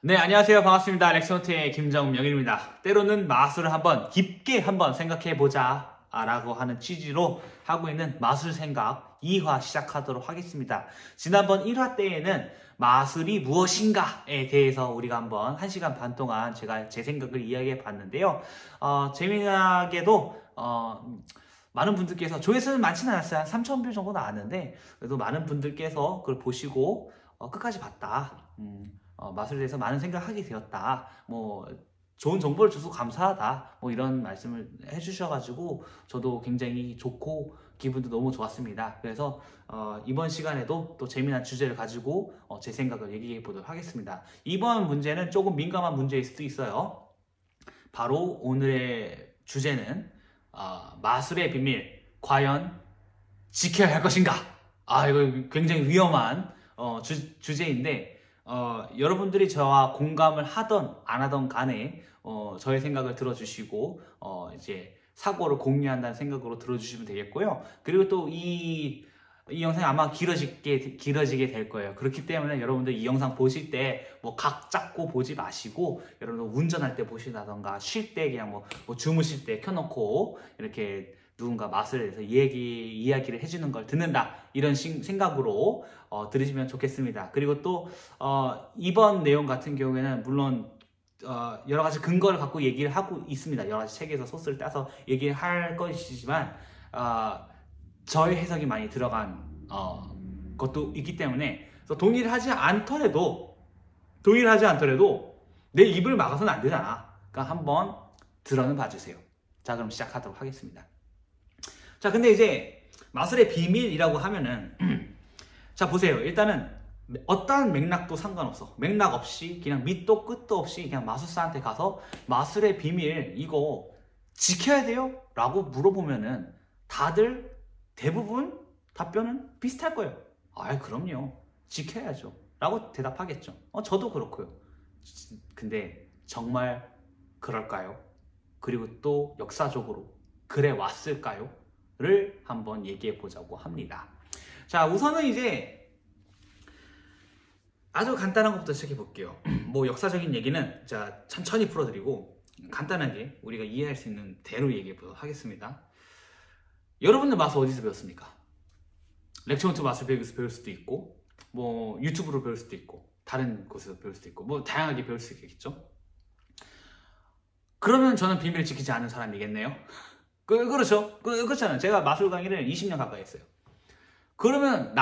네, 안녕하세요. 반갑습니다. 렉슨노트의 김정명입니다. 때로는 마술을 깊게 한번 생각해보자 라고 하는 취지로 하고 있는 마술 생각 2화 시작하도록 하겠습니다. 지난번 1화 때에는 마술이 무엇인가에 대해서 우리가 한번 1시간 반 동안 제가 제 생각을 이야기해 봤는데요. 재미나게도 많은 분들께서 조회수는 많지는 않았어요. 한 3,000뷰 정도 나왔는데 그래도 많은 분들께서 그걸 보시고 끝까지 봤다. 마술에 대해서 많은 생각하게 되었다. 좋은 정보를 줘서 감사하다. 이런 말씀을 해주셔가지고 저도 굉장히 좋고 기분도 너무 좋았습니다. 그래서 이번 시간에도 또 재미난 주제를 가지고 제 생각을 얘기해 보도록 하겠습니다. 이번 문제는 조금 민감한 문제일 수도 있어요. 바로 오늘의 주제는 마술의 비밀 과연 지켜야 할 것인가? 이거 굉장히 위험한 주제인데 여러분들이 저와 공감을 하던 안 하던 간에 저의 생각을 들어주시고 이제 사고를 공유한다는 생각으로 들어주시면 되겠고요. 그리고 또 이 영상이 아마 길어지게 될 거예요. 그렇기 때문에 여러분들 이 영상 보실 때 각 잡고 보지 마시고 여러분들 운전할 때 보시다던가 쉴 때 그냥 주무실 때 켜놓고 이렇게 누군가 마술에 대해서 이야기를 해주는 걸 듣는다 이런 생각으로 들으시면 좋겠습니다. 그리고 또 이번 내용 같은 경우에는 물론 여러 가지 근거를 갖고 얘기를 하고 있습니다. 여러 가지 책에서 소스를 따서 얘기를 할 것이지만 저의 해석이 많이 들어간 것도 있기 때문에 동의를 하지 않더라도 내 입을 막아서는 안 되잖아. 그러니까 한번 들어는 봐주세요. 자, 그럼 시작하도록 하겠습니다. 자, 근데 이제 마술의 비밀이라고 하면은 자, 보세요. 일단은 어떠한 맥락도 상관없어. 맥락 없이 그냥 밑도 끝도 없이 그냥 마술사한테 가서 마술의 비밀 이거 지켜야 돼요? 라고 물어보면은 다들 대부분 답변은 비슷할 거예요. 그럼요. 지켜야죠. 라고 대답하겠죠. 저도 그렇고요. 근데 정말 그럴까요? 그리고 또 역사적으로 그래 왔을까요? 를 한번 얘기해 보자고 합니다. 자, 우선은 이제 아주 간단한 것부터 시작해 볼게요. 역사적인 얘기는 자 천천히 풀어드리고 간단하게 우리가 이해할 수 있는 대로 얘기해 보도록 하겠습니다. 여러분들 마술 어디서 배웠습니까? 렉처노트 마술 배우기에서 배울 수도 있고 유튜브로 배울 수도 있고 다른 곳에서 배울 수도 있고 다양하게 배울 수 있겠죠? 그러면 저는 비밀을 지키지 않은 사람이겠네요? 그렇죠. 그렇잖아요. 제가 마술 강의를 20년 가까이 했어요. 그러면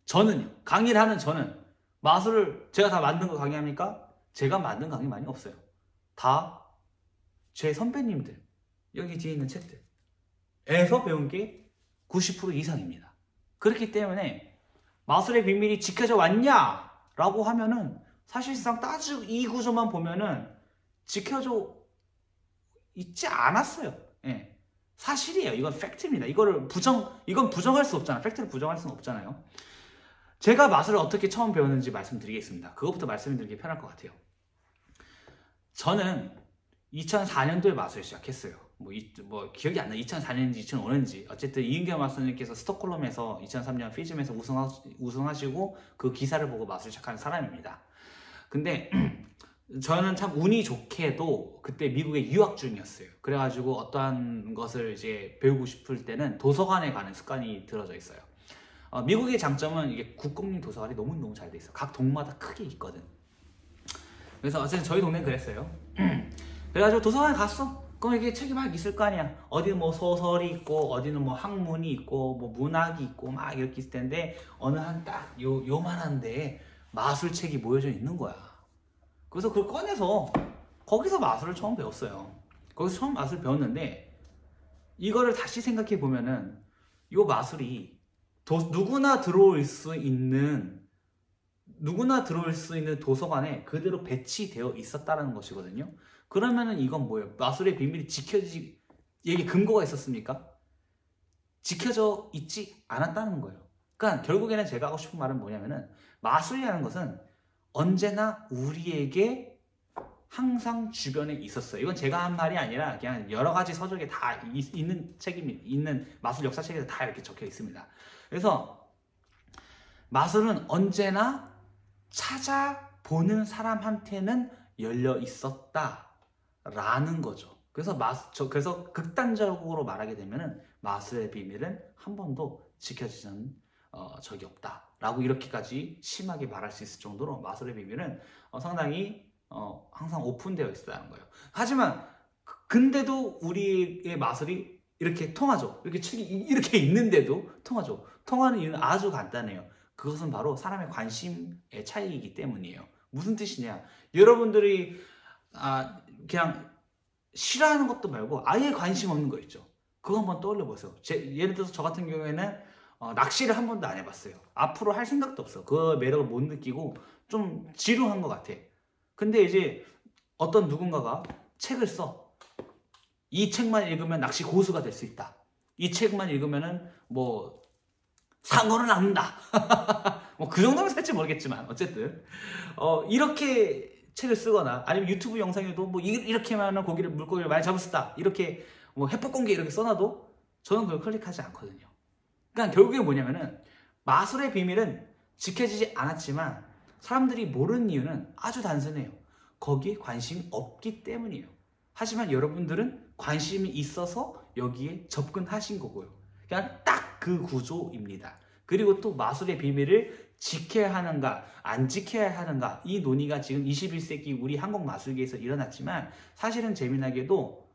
저는요. 강의를 하는 저는 마술을 제가 다 만든 거 강의합니까? 제가 만든 강의 많이 없어요. 다 제 선배님들, 여기 뒤에 있는 책들에서 배운 게 90% 이상입니다. 그렇기 때문에 마술의 비밀이 지켜져 왔냐? 라고 하면은 사실상 이 구조만 보면은 지켜져 있지 않았어요. 예. 사실이에요. 이건 팩트입니다. 이건 부정할 수 없잖아요. 팩트를 부정할 수는 없잖아요. 제가 마술을 어떻게 처음 배웠는지 말씀드리겠습니다. 그것부터 말씀드리기 편할 것 같아요. 저는 2004년도에 마술을 시작했어요. 기억이 안 나요. 2004년인지 2005년인지 어쨌든 이은경 마술님께서 스톡홀름에서 2003년 피즘에서 우승하시고 그 기사를 보고 마술을 시작한 사람입니다. 근데 저는 참 운이 좋게도 그때 미국에 유학 중이었어요. 그래가지고 어떠한 것을 이제 배우고 싶을 때는 도서관에 가는 습관이 들어져 있어요. 미국의 장점은 이게 국공립 도서관이 너무너무 잘 돼 있어. 각 동마다 크게 있거든. 그래서 어쨌든 저희 동네는 그랬어요. 그래가지고 도서관에 갔어. 그럼 이게 책이 막 있을 거 아니야. 어디는 소설이 있고 어디는 학문이 있고 문학이 있고 막 이렇게 있을 텐데 어느 한 딱 요만한데 마술책이 모여져 있는 거야. 그래서 그걸 꺼내서 거기서 마술을 처음 배웠어요. 거기서 처음 마술을 배웠는데 이거를 다시 생각해 보면은 이 마술이 누구나 들어올 수 있는 도서관에 그대로 배치되어 있었다는 것이거든요. 그러면은 이건 뭐예요? 마술의 비밀이 이게 근거가 있었습니까? 지켜져 있지 않았다는 거예요. 그러니까 결국에는 제가 하고 싶은 말은 뭐냐면은 마술이라는 것은 언제나 우리에게 항상 주변에 있었어요. 이건 제가 한 말이 아니라 그냥 여러 가지 서적에 다 있는 마술 역사책에서 다 이렇게 적혀 있습니다. 그래서 마술은 언제나 보는 사람한테는 열려 있었다라는 거죠. 그래서 극단적으로 말하게 되면은 마술의 비밀은 한 번도 지켜지는 적이 없다라고 이렇게까지 심하게 말할 수 있을 정도로 마술의 비밀은 상당히 항상 오픈되어 있다는 거예요. 하지만 근데도 우리의 마술이 이렇게 통하죠. 이렇게 책이 이렇게 있는데도 통하죠. 통하는 이유는 아주 간단해요. 그것은 바로 사람의 관심의 차이이기 때문이에요. 무슨 뜻이냐? 여러분들이 그냥 싫어하는 것도 말고 아예 관심 없는 거 있죠. 그거 한번 떠올려 보세요. 예를 들어서 저 같은 경우에는 낚시를 한 번도 안 해봤어요. 앞으로 할 생각도 없어. 그 매력을 못 느끼고 좀 지루한 것 같아. 근데 이제 어떤 누군가가 책을 써. 이 책만 읽으면 낚시 고수가 될 수 있다. 이 책만 읽으면은 뭐 상어를 낚는다. 뭐 그 정도면 살지 모르겠지만 어쨌든 이렇게 책을 쓰거나 아니면 유튜브 영상에도 뭐 이렇게만 하면 물고기를 많이 잡을 수 있다. 이렇게 뭐 해폭공개 이렇게 써놔도 저는 그걸 클릭하지 않거든요. 그러니까 결국에 뭐냐면은 마술의 비밀은 지켜지지 않았지만 사람들이 모르는 이유는 아주 단순해요. 거기에 관심이 없기 때문이에요. 하지만 여러분들은 관심이 있어서 여기에 접근하신 거고요. 그냥 딱 그 구조입니다. 그리고 또 마술의 비밀을 지켜야 하는가 안 지켜야 하는가 이 논의가 지금 21세기 우리 한국 마술계에서 일어났지만 사실은 재미나게도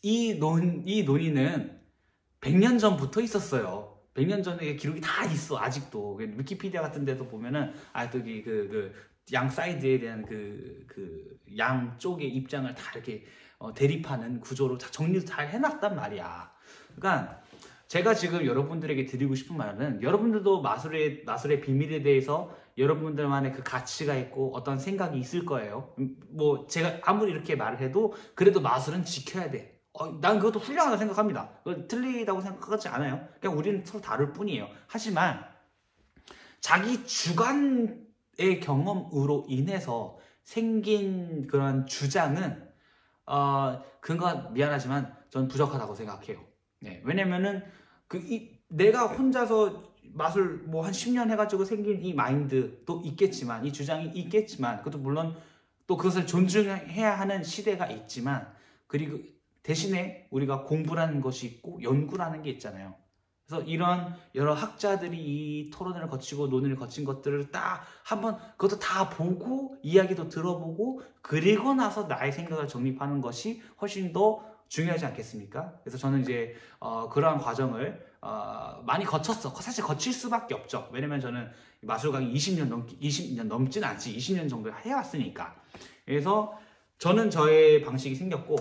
이 논의는 100년 전부터 있었어요. 100년 전에 기록이 다 있어 아직도. 위키피디아 같은 데도 보면은 저기 양 사이드에 대한 양쪽의 입장을 다 이렇게 대립하는 구조로 다 정리도 잘 해놨단 말이야. 그러니까 제가 지금 여러분들에게 드리고 싶은 말은 여러분들도 마술의 비밀에 대해서 여러분들만의 그 가치가 있고 어떤 생각이 있을 거예요. 뭐 제가 아무리 이렇게 말을 해도 그래도 마술은 지켜야 돼. 난 그것도 훌륭하다고 생각합니다. 그걸 틀리다고 생각하지 않아요. 그냥 우리는 서로 다를 뿐이에요. 하지만 자기 주관의 경험으로 인해서 생긴 그런 주장은 그건 미안하지만 전 부족하다고 생각해요. 네, 왜냐면은 내가 혼자서 마술 뭐 한 10년 해가지고 생긴 이 마인드도 있겠지만 이 주장이 있겠지만 그것도 물론 또 그것을 존중해야 하는 시대가 있지만 그리고 대신에 우리가 공부라는 것이 있고 연구라는 게 있잖아요. 그래서 이런 여러 학자들이 이 토론을 거치고 논의를 거친 것들을 딱 한번 그것도 다 보고 이야기도 들어보고 그리고 나서 나의 생각을 정립하는 것이 훨씬 더 중요하지 않겠습니까? 그래서 저는 이제 그러한 과정을 많이 거쳤어. 사실 거칠 수밖에 없죠. 왜냐면 저는 마술 강의 20년 넘진 않지. 20년 정도 해왔으니까. 그래서 저는 저의 방식이 생겼고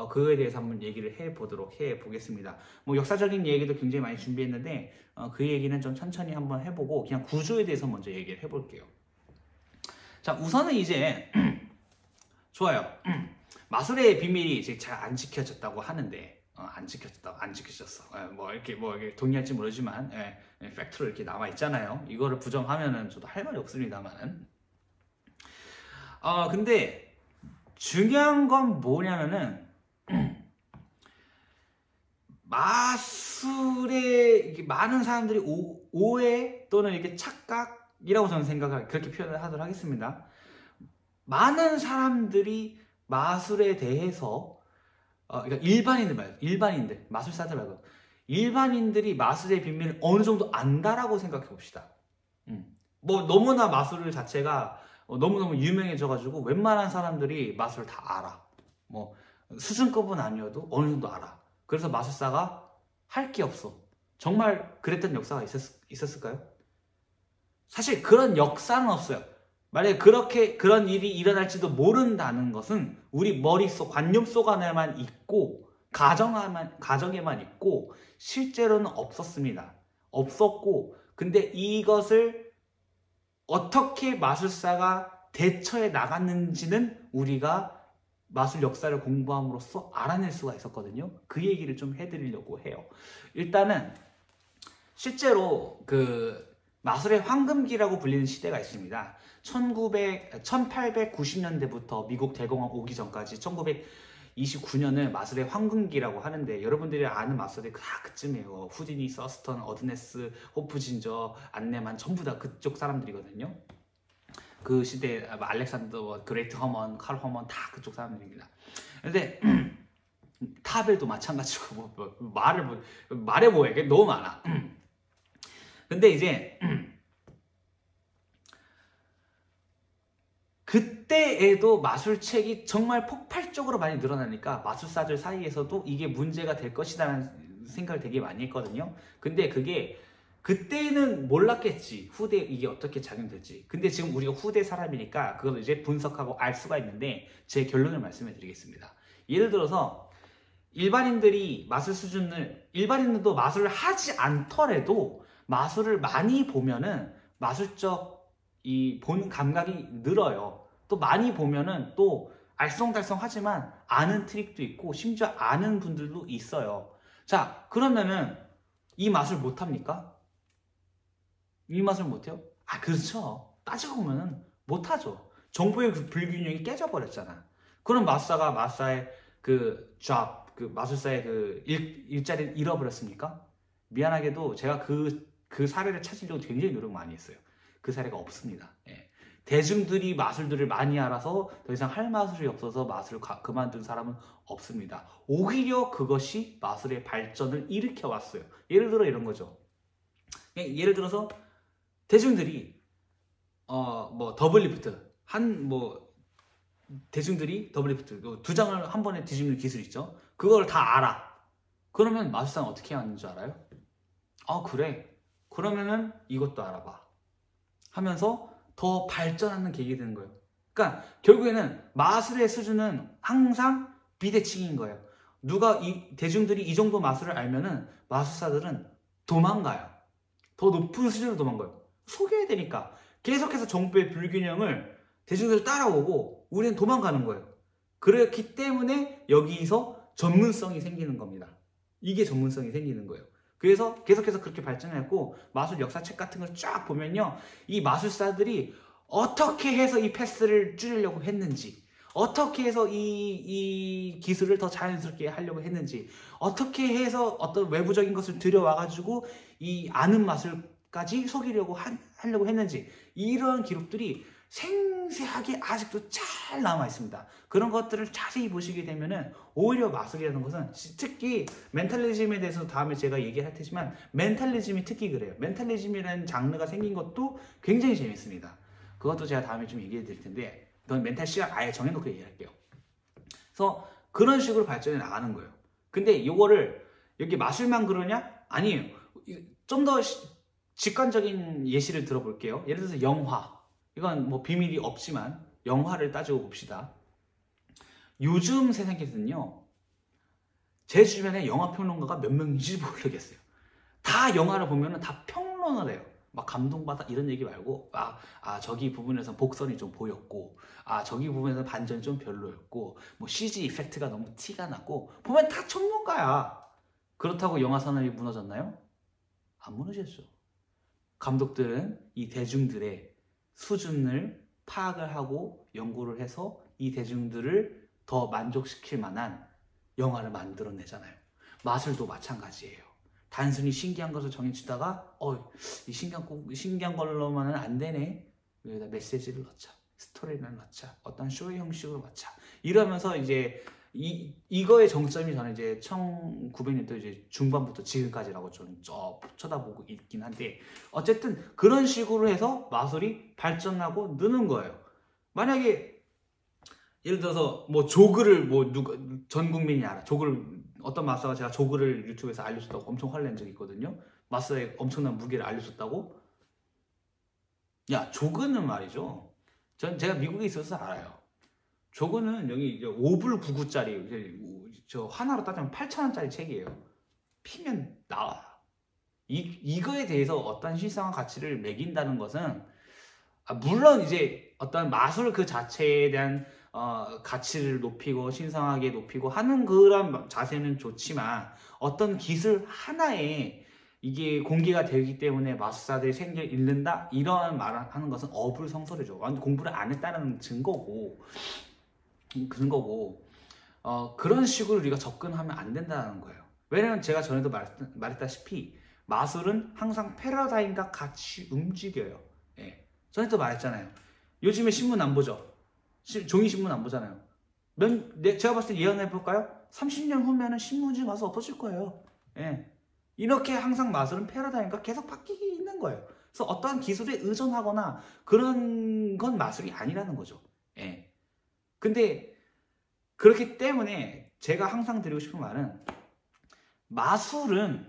그거에 대해서 한번 얘기를 해보겠습니다. 뭐 역사적인 얘기도 굉장히 많이 준비했는데 그 얘기는 좀 천천히 한번 해보고 그냥 구조에 대해서 먼저 얘기를 해볼게요. 자, 우선은 이제 좋아요. 마술의 비밀이 이제 잘 안 지켜졌다고 하는데 안 지켜졌어. 뭐 이렇게 동의할지 모르지만 팩트로 이렇게 남아 있잖아요. 이거를 부정하면은 저도 할 말이 없습니다만은. 근데 중요한 건 뭐냐면은 마술에 많은 사람들이 오해 또는 이렇게 착각이라고 저는 그렇게 표현을 하도록 하겠습니다. 많은 사람들이 마술에 대해서 그러니까 일반인들 마술사들 말고 일반인들이 마술의 비밀을 어느 정도 안다라고 생각해 봅시다. 뭐 너무나 마술 자체가 너무너무 유명해져가지고 웬만한 사람들이 마술을 다 알아. 뭐 수준급은 아니어도 어느 정도 알아. 그래서 마술사가 할 게 없어. 정말 그랬던 역사가 있었을까요? 사실 그런 역사는 없어요. 만약에 그런 일이 일어날지도 모른다는 것은 우리 머릿속, 관념 속 안에만 있고 가정에만 있고 실제로는 없었습니다. 없었고 근데 이것을 어떻게 마술사가 대처해 나갔는지는 우리가 마술 역사를 공부함으로써 알아낼 수가 있었거든요. 그 얘기를 좀 해드리려고 해요. 일단은 실제로 마술의 황금기라고 불리는 시대가 있습니다. 1890년대부터 미국 대공황 오기 전까지 1929년을 마술의 황금기라고 하는데 여러분들이 아는 마술이 다 그쯤이에요. 후디니, 서스턴, 어드네스, 호프진저, 안네만 전부 다 그쪽 사람들이거든요. 그 시대 알렉산더 그레이트 허먼, 칼 허먼 다 그쪽 사람들입니다. 근데 타벨도 마찬가지고 말해 뭐해 너무 많아. 근데 이제 그때에도 마술책이 정말 폭발적으로 많이 늘어나니까 마술사들 사이에서도 이게 문제가 될 것이라는 생각을 되게 많이 했거든요. 근데 그게 그때는 몰랐겠지. 후대 이게 어떻게 작용될지. 근데 지금 우리가 후대 사람이니까 그걸 이제 분석하고 알 수가 있는데 제 결론을 말씀해 드리겠습니다. 예를 들어서 일반인들이 마술 수준을 일반인들도 마술을 하지 않더라도 마술을 많이 보면은 마술적 이 보는 감각이 늘어요. 또 많이 보면은 또 알쏭달쏭하지만 아는 트릭도 있고 심지어 아는 분들도 있어요. 자, 그러면은 이 마술 못합니까? 이 마술 못해요? 아, 그렇죠. 따지고 보면은 못하죠. 정보의 그 불균형이 깨져버렸잖아. 그럼 마술사의 그 마술사의 그 일자리를 잃어버렸습니까? 미안하게도 제가 그 사례를 찾으려고 굉장히 노력 많이 했어요. 그 사례가 없습니다. 예. 대중들이 마술들을 많이 알아서 더 이상 할 마술이 없어서 마술을 그만둔 사람은 없습니다. 오히려 그것이 마술의 발전을 일으켜 왔어요. 예를 들어 이런 거죠. 예를 들어서 대중들이 더블리프트 대중들이 더블리프트 2장을 한 번에 뒤집는 기술 있죠. 그걸 다 알아. 그러면 마술사는 어떻게 하는 줄 알아요? 아, 그래. 그러면은 이것도 알아봐 하면서 더 발전하는 계기가 되는 거예요. 그러니까 결국에는 마술의 수준은 항상 비대칭인 거예요. 대중들이 이 정도 마술을 알면은 마술사들은 도망가요. 더 높은 수준으로 도망가요. 속여야 되니까 계속해서 정보의 불균형을 대중들이 따라오고 우리는 도망가는 거예요. 그렇기 때문에 여기서 전문성이 생기는 겁니다. 이게 전문성이 생기는 거예요. 그래서 계속해서 그렇게 발전했고 마술 역사책 같은 걸 쫙 보면요. 이 마술사들이 어떻게 해서 이 패스를 줄이려고 했는지, 어떻게 해서 이 기술을 더 자연스럽게 하려고 했는지, 어떻게 해서 어떤 외부적인 것을 들여와가지고 이 아는 마술까지 속이려고 하려고 했는지 이런 기록들이 생생하게 아직도 잘 남아 있습니다. 그런 것들을 자세히 보시게 되면은 오히려 마술이라는 것은 특히 멘탈리즘에 대해서 다음에 제가 얘기할 테지만 멘탈리즘이 특히 그래요. 멘탈리즘이라는 장르가 생긴 것도 굉장히 재밌습니다. 그것도 제가 다음에 좀 얘기해 드릴 텐데 그건 멘탈 시간 아예 정해놓고 얘기할게요. 그래서 그런 식으로 발전해 나가는 거예요. 근데 이거를 여기 마술만 그러냐? 아니에요. 좀 더 직관적인 예시를 들어볼게요. 예를 들어서 영화. 이건 뭐 비밀이 없지만 영화를 따지고 봅시다. 요즘 세상에서는요. 제 주변에 영화 평론가가 몇 명인지 모르겠어요. 다 영화를 보면 다 평론을 해요. 막 감동받아 이런 얘기 말고 저기 부분에서 복선이 좀 보였고 저기 부분에서 반전이 좀 별로였고 뭐 CG 이펙트가 너무 티가 나고 보면 다 전문가야. 그렇다고 영화 산업이 무너졌나요? 안 무너졌죠. 감독들은 이 대중들의 수준을 파악을 하고 연구를 해서 이 대중들을 더 만족시킬 만한 영화를 만들어내잖아요. 마술도 마찬가지예요. 단순히 신기한 것을 정해주다가 이 신기한 걸로만은 안 되네. 여기다 메시지를 넣자. 스토리를 넣자. 어떤 쇼의 형식으로 넣자. 이러면서 이제 이거의 정점이 저는 이제 1900년도 이제 중반부터 지금까지라고 좀 쳐다보고 있긴 한데 어쨌든 그런 식으로 해서 마술이 발전하고 느는 거예요. 만약에 예를 들어서 뭐 조그를 전 국민이 알아. 어떤 마술사가 제가 조그를 유튜브에서 알려줬다고 엄청 화를 낸 적이 있거든요. 마술사의 엄청난 무게를 알려줬다고. 야, 조그는 말이죠. 제가 미국에 있어서 알아요. 조그는 여기 5불 99짜리 저 하나로 따지면 8,000원짜리 책이에요. 피면 나와. 이거에 대해서 어떤 실상한 가치를 매긴다는 것은 물론 이제 어떤 마술 그 자체에 대한 가치를 높이고 신성하게 높이고 하는 그런 자세는 좋지만 어떤 기술 하나에 이게 공개가 되기 때문에 마술사들이 생계를 잃는다? 이런 말을 하는 것은 어불성설이죠. 완전 공부를 안 했다는 증거고 그런 식으로 우리가 접근하면 안 된다는 거예요. 왜냐면 제가 전에도 말했다시피 마술은 항상 패러다임과 같이 움직여요. 예. 전에도 말했잖아요. 요즘에 신문 안 보죠? 종이 신문 안 보잖아요. 제가 봤을 때 예언해볼까요? 30년 후면은 신문지 마술 없어질 거예요. 예. 이렇게 항상 마술은 패러다임과 계속 바뀌는 거예요. 그래서 어떠한 기술에 의존하거나 그런 건 마술이 아니라는 거죠. 예. 근데 그렇기 때문에 제가 항상 드리고 싶은 말은 마술은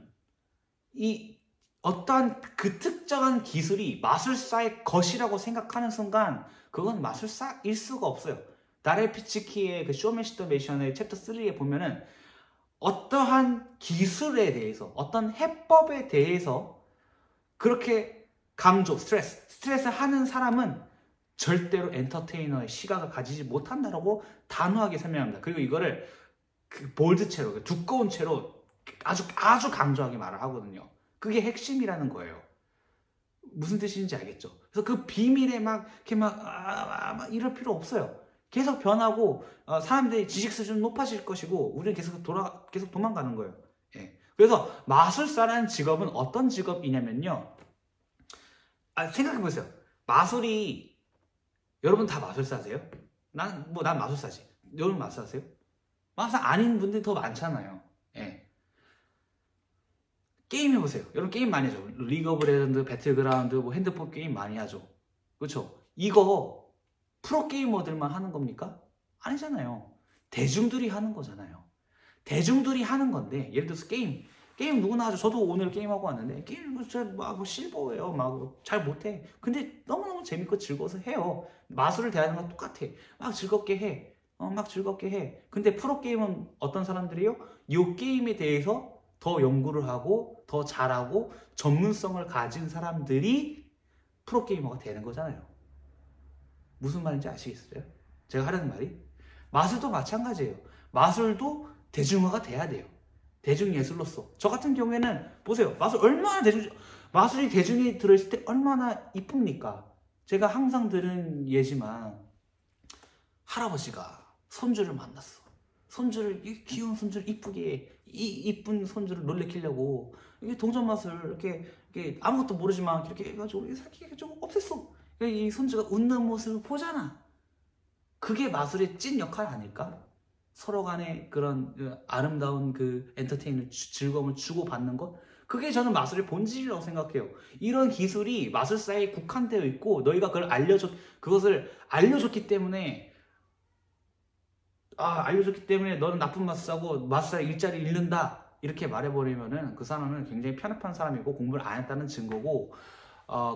이 어떠한 그 특정한 기술이 마술사의 것이라고 생각하는 순간 그건 마술사일 수가 없어요. 다레 피치키의 그 쇼맨십 더 매션의 챕터 3에 보면은 어떠한 기술에 대해서 어떤 해법에 대해서 그렇게 강조, 스트레스 하는 사람은 절대로 엔터테이너의 시각을 가지지 못한다라고 단호하게 설명합니다. 그리고 이거를 그 볼드체로, 두꺼운 채로 아주 강조하게 말을 하거든요. 그게 핵심이라는 거예요. 무슨 뜻인지 알겠죠? 그래서 그 비밀에 막 이렇게 막 이럴 필요 없어요. 계속 변하고 사람들이 지식 수준 높아질 것이고 우리는 계속 도망가는 거예요. 예. 그래서 마술사라는 직업은 어떤 직업이냐면요. 생각해보세요. 마술이 여러분 다 마술사세요? 난 마술사지. 여러분 마술사세요? 마술사 아닌 분들이 더 많잖아요. 예. 게임 해보세요. 여러분 게임 많이 하죠. 리그 오브 레전드, 배틀그라운드, 뭐 핸드폰 게임 많이 하죠. 그렇죠? 이거 프로게이머들만 하는 겁니까? 아니잖아요. 대중들이 하는 거잖아요. 대중들이 하는 건데 예를 들어서 게임 누구나 하죠. 저도 오늘 게임하고 왔는데 게임 막 실버예요. 막 잘 못해. 근데 너무너무 재밌고 즐거워서 해요. 마술을 대하는 건 똑같아. 막 즐겁게 해. 막 즐겁게 해. 근데 프로게임은 어떤 사람들이요? 이 게임에 대해서 더 연구를 하고 더 잘하고 전문성을 가진 사람들이 프로게이머가 되는 거잖아요. 무슨 말인지 아시겠어요? 제가 하려는 말이? 마술도 마찬가지예요. 마술도 대중화가 돼야 돼요. 대중예술로서. 저 같은 경우에는 보세요. 마술이 대중에 들어있을 때 얼마나 이쁩니까? 제가 항상 들은 예지만 할아버지가 손주를 만났어. 귀여운 손주를 이쁘게 이쁜 손주를 놀래키려고 이게 동전 맛을 이렇게 아무것도 모르지만 이렇게 해가지고 이렇게 좀 없앴어. 이 손주가 웃는 모습을 보잖아. 그게 마술의 찐 역할 아닐까? 서로 간에 그런 아름다운 그 엔터테인을 즐거움을 주고받는 것? 그게 저는 마술의 본질이라고 생각해요. 이런 기술이 마술사에 국한되어 있고 너희가 그것을 알려줬기 때문에 너는 나쁜 마술사고 마술사의 일자리를 잃는다 이렇게 말해버리면은 그 사람은 굉장히 편협한 사람이고 공부를 안 했다는 증거고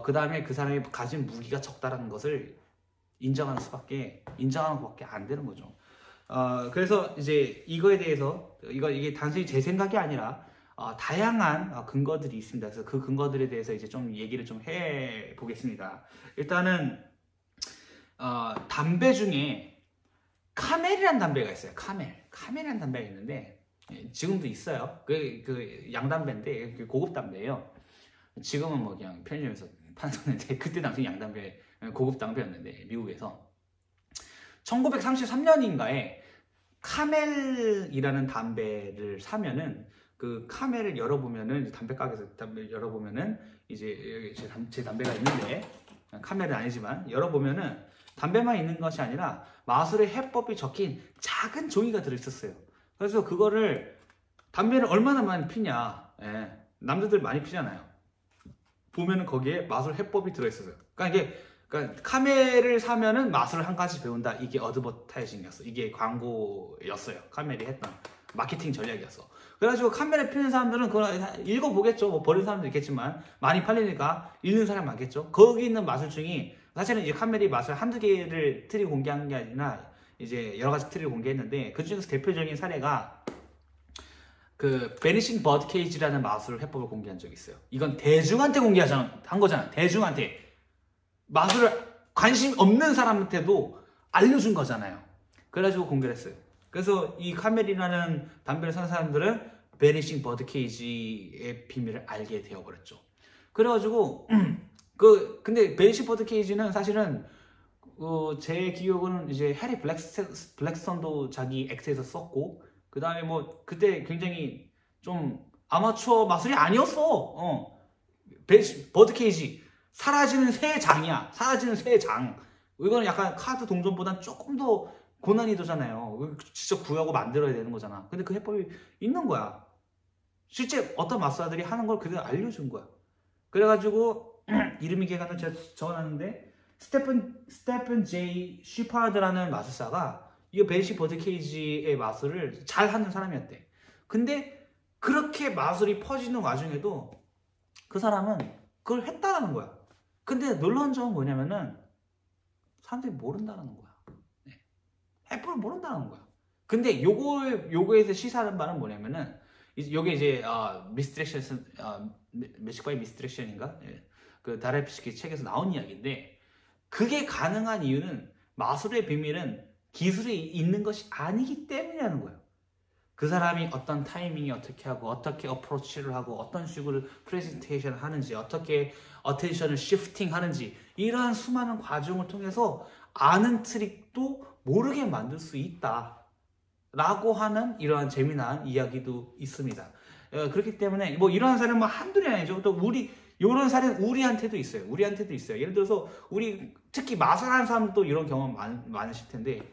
그 다음에 그 사람이 가진 무기가 적다라는 것을 인정하는 것밖에 안 되는 거죠. 그래서 이제 이거에 대해서 이게 단순히 제 생각이 아니라 다양한 근거들이 있습니다. 그래서 그 근거들에 대해서 이제 좀 얘기를 좀 해보겠습니다. 일단은 담배 중에 카멜이라는 담배가 있어요. 카멜이라는 담배가 있는데 지금도 있어요. 그 양담배인데 고급 담배예요. 지금은 뭐 그냥 편의점에서 파는데 그때 당시 양담배 고급 담배였는데 미국에서 1933년인가에 카멜이라는 담배를 사면은 그 카멜을 열어보면은 담배 가게에서 담배를 열어보면은 이제 제 담배가 있는데 카멜은 아니지만 열어보면은 담배만 있는 것이 아니라 마술의 해법이 적힌 작은 종이가 들어있었어요. 그래서 그거를 담배를 얼마나 많이 피냐, 남자들 많이 피잖아요. 보면은 거기에 마술 해법이 들어있었어요. 그러니까 카멜을 사면은 마술을 한 가지 배운다. 이게 어드버타이징이었어. 이게 광고였어요. 카멜이 했던 마케팅 전략이었어. 그래가지고 카멜을 피는 사람들은 그걸 읽어보겠죠. 뭐 버린 사람도 있겠지만 많이 팔리니까 읽는 사람이 많겠죠. 거기 있는 마술중이 사실은 이제 카멜이 마술 한두 개를 틀이 공개한 게 아니라 이제 여러 가지 틀을 공개했는데 그 중에서 대표적인 사례가 그 베니싱 버드 케이지라는 마술 해법을 공개한 적이 있어요. 이건 대중한테 한 거잖아. 대중한테 마술을 관심 없는 사람한테도 알려준 거잖아요. 그래가지고 공개를 했어요. 그래서 이 카멜이라는 담배를 사는 사람들은 베니싱 버드 케이지의 비밀을 알게 되어버렸죠. 그래가지고 근데 베니싱 버드 케이지는 사실은 제 기억으로는 이제 해리 블랙스턴도 자기 엑스에서 썼고 그 다음에 뭐 그때 굉장히 좀 아마추어 마술이 아니었어. 버드 케이지 사라지는 새 장이야. 사라지는 새 장. 이거는 약간 카드 동전보단 조금 더 고난이도잖아요. 직접 구하고 만들어야 되는 거잖아. 근데 그 해법이 있는 거야. 실제 어떤 마술사들이 하는 걸 그대로 알려준 거야. 그래가지고 이름이 기억나는 제가 적어놨는데 스테픈 제이 쉬파드라는 마술사가 이 벤시 버드케이지의 마술을 잘 하는 사람이었대. 근데 그렇게 마술이 퍼지는 와중에도 그 사람은 그걸 했다라는 거야. 근데 놀라운 점은 뭐냐면은 사람들이 모른다는 거야. 네. 해법을 모른다는 거야. 근데 요거에서 시사하는 바는 뭐냐면은 요게 이제 미스트랙션 매직 바이 미스트랙션인가? 예. 그 다레프스키 책에서 나온 이야기인데 그게 가능한 이유는 마술의 비밀은 기술에 있는 것이 아니기 때문이라는 거예요. 그 사람이 어떤 타이밍이 어떻게 하고 어떻게 어프로치를 하고 어떤 식으로 프레젠테이션을 하는지 어떻게 어텐션을 시프팅 하는지 이러한 수많은 과정을 통해서 아는 트릭도 모르게 만들 수 있다 라고 하는 이러한 재미난 이야기도 있습니다. 그렇기 때문에 뭐 이러한 사례는 뭐 한둘이 아니죠. 또 이런 사례는 우리한테도 있어요. 예를 들어서 우리 특히 마술하는 사람도 이런 경험 많으실 텐데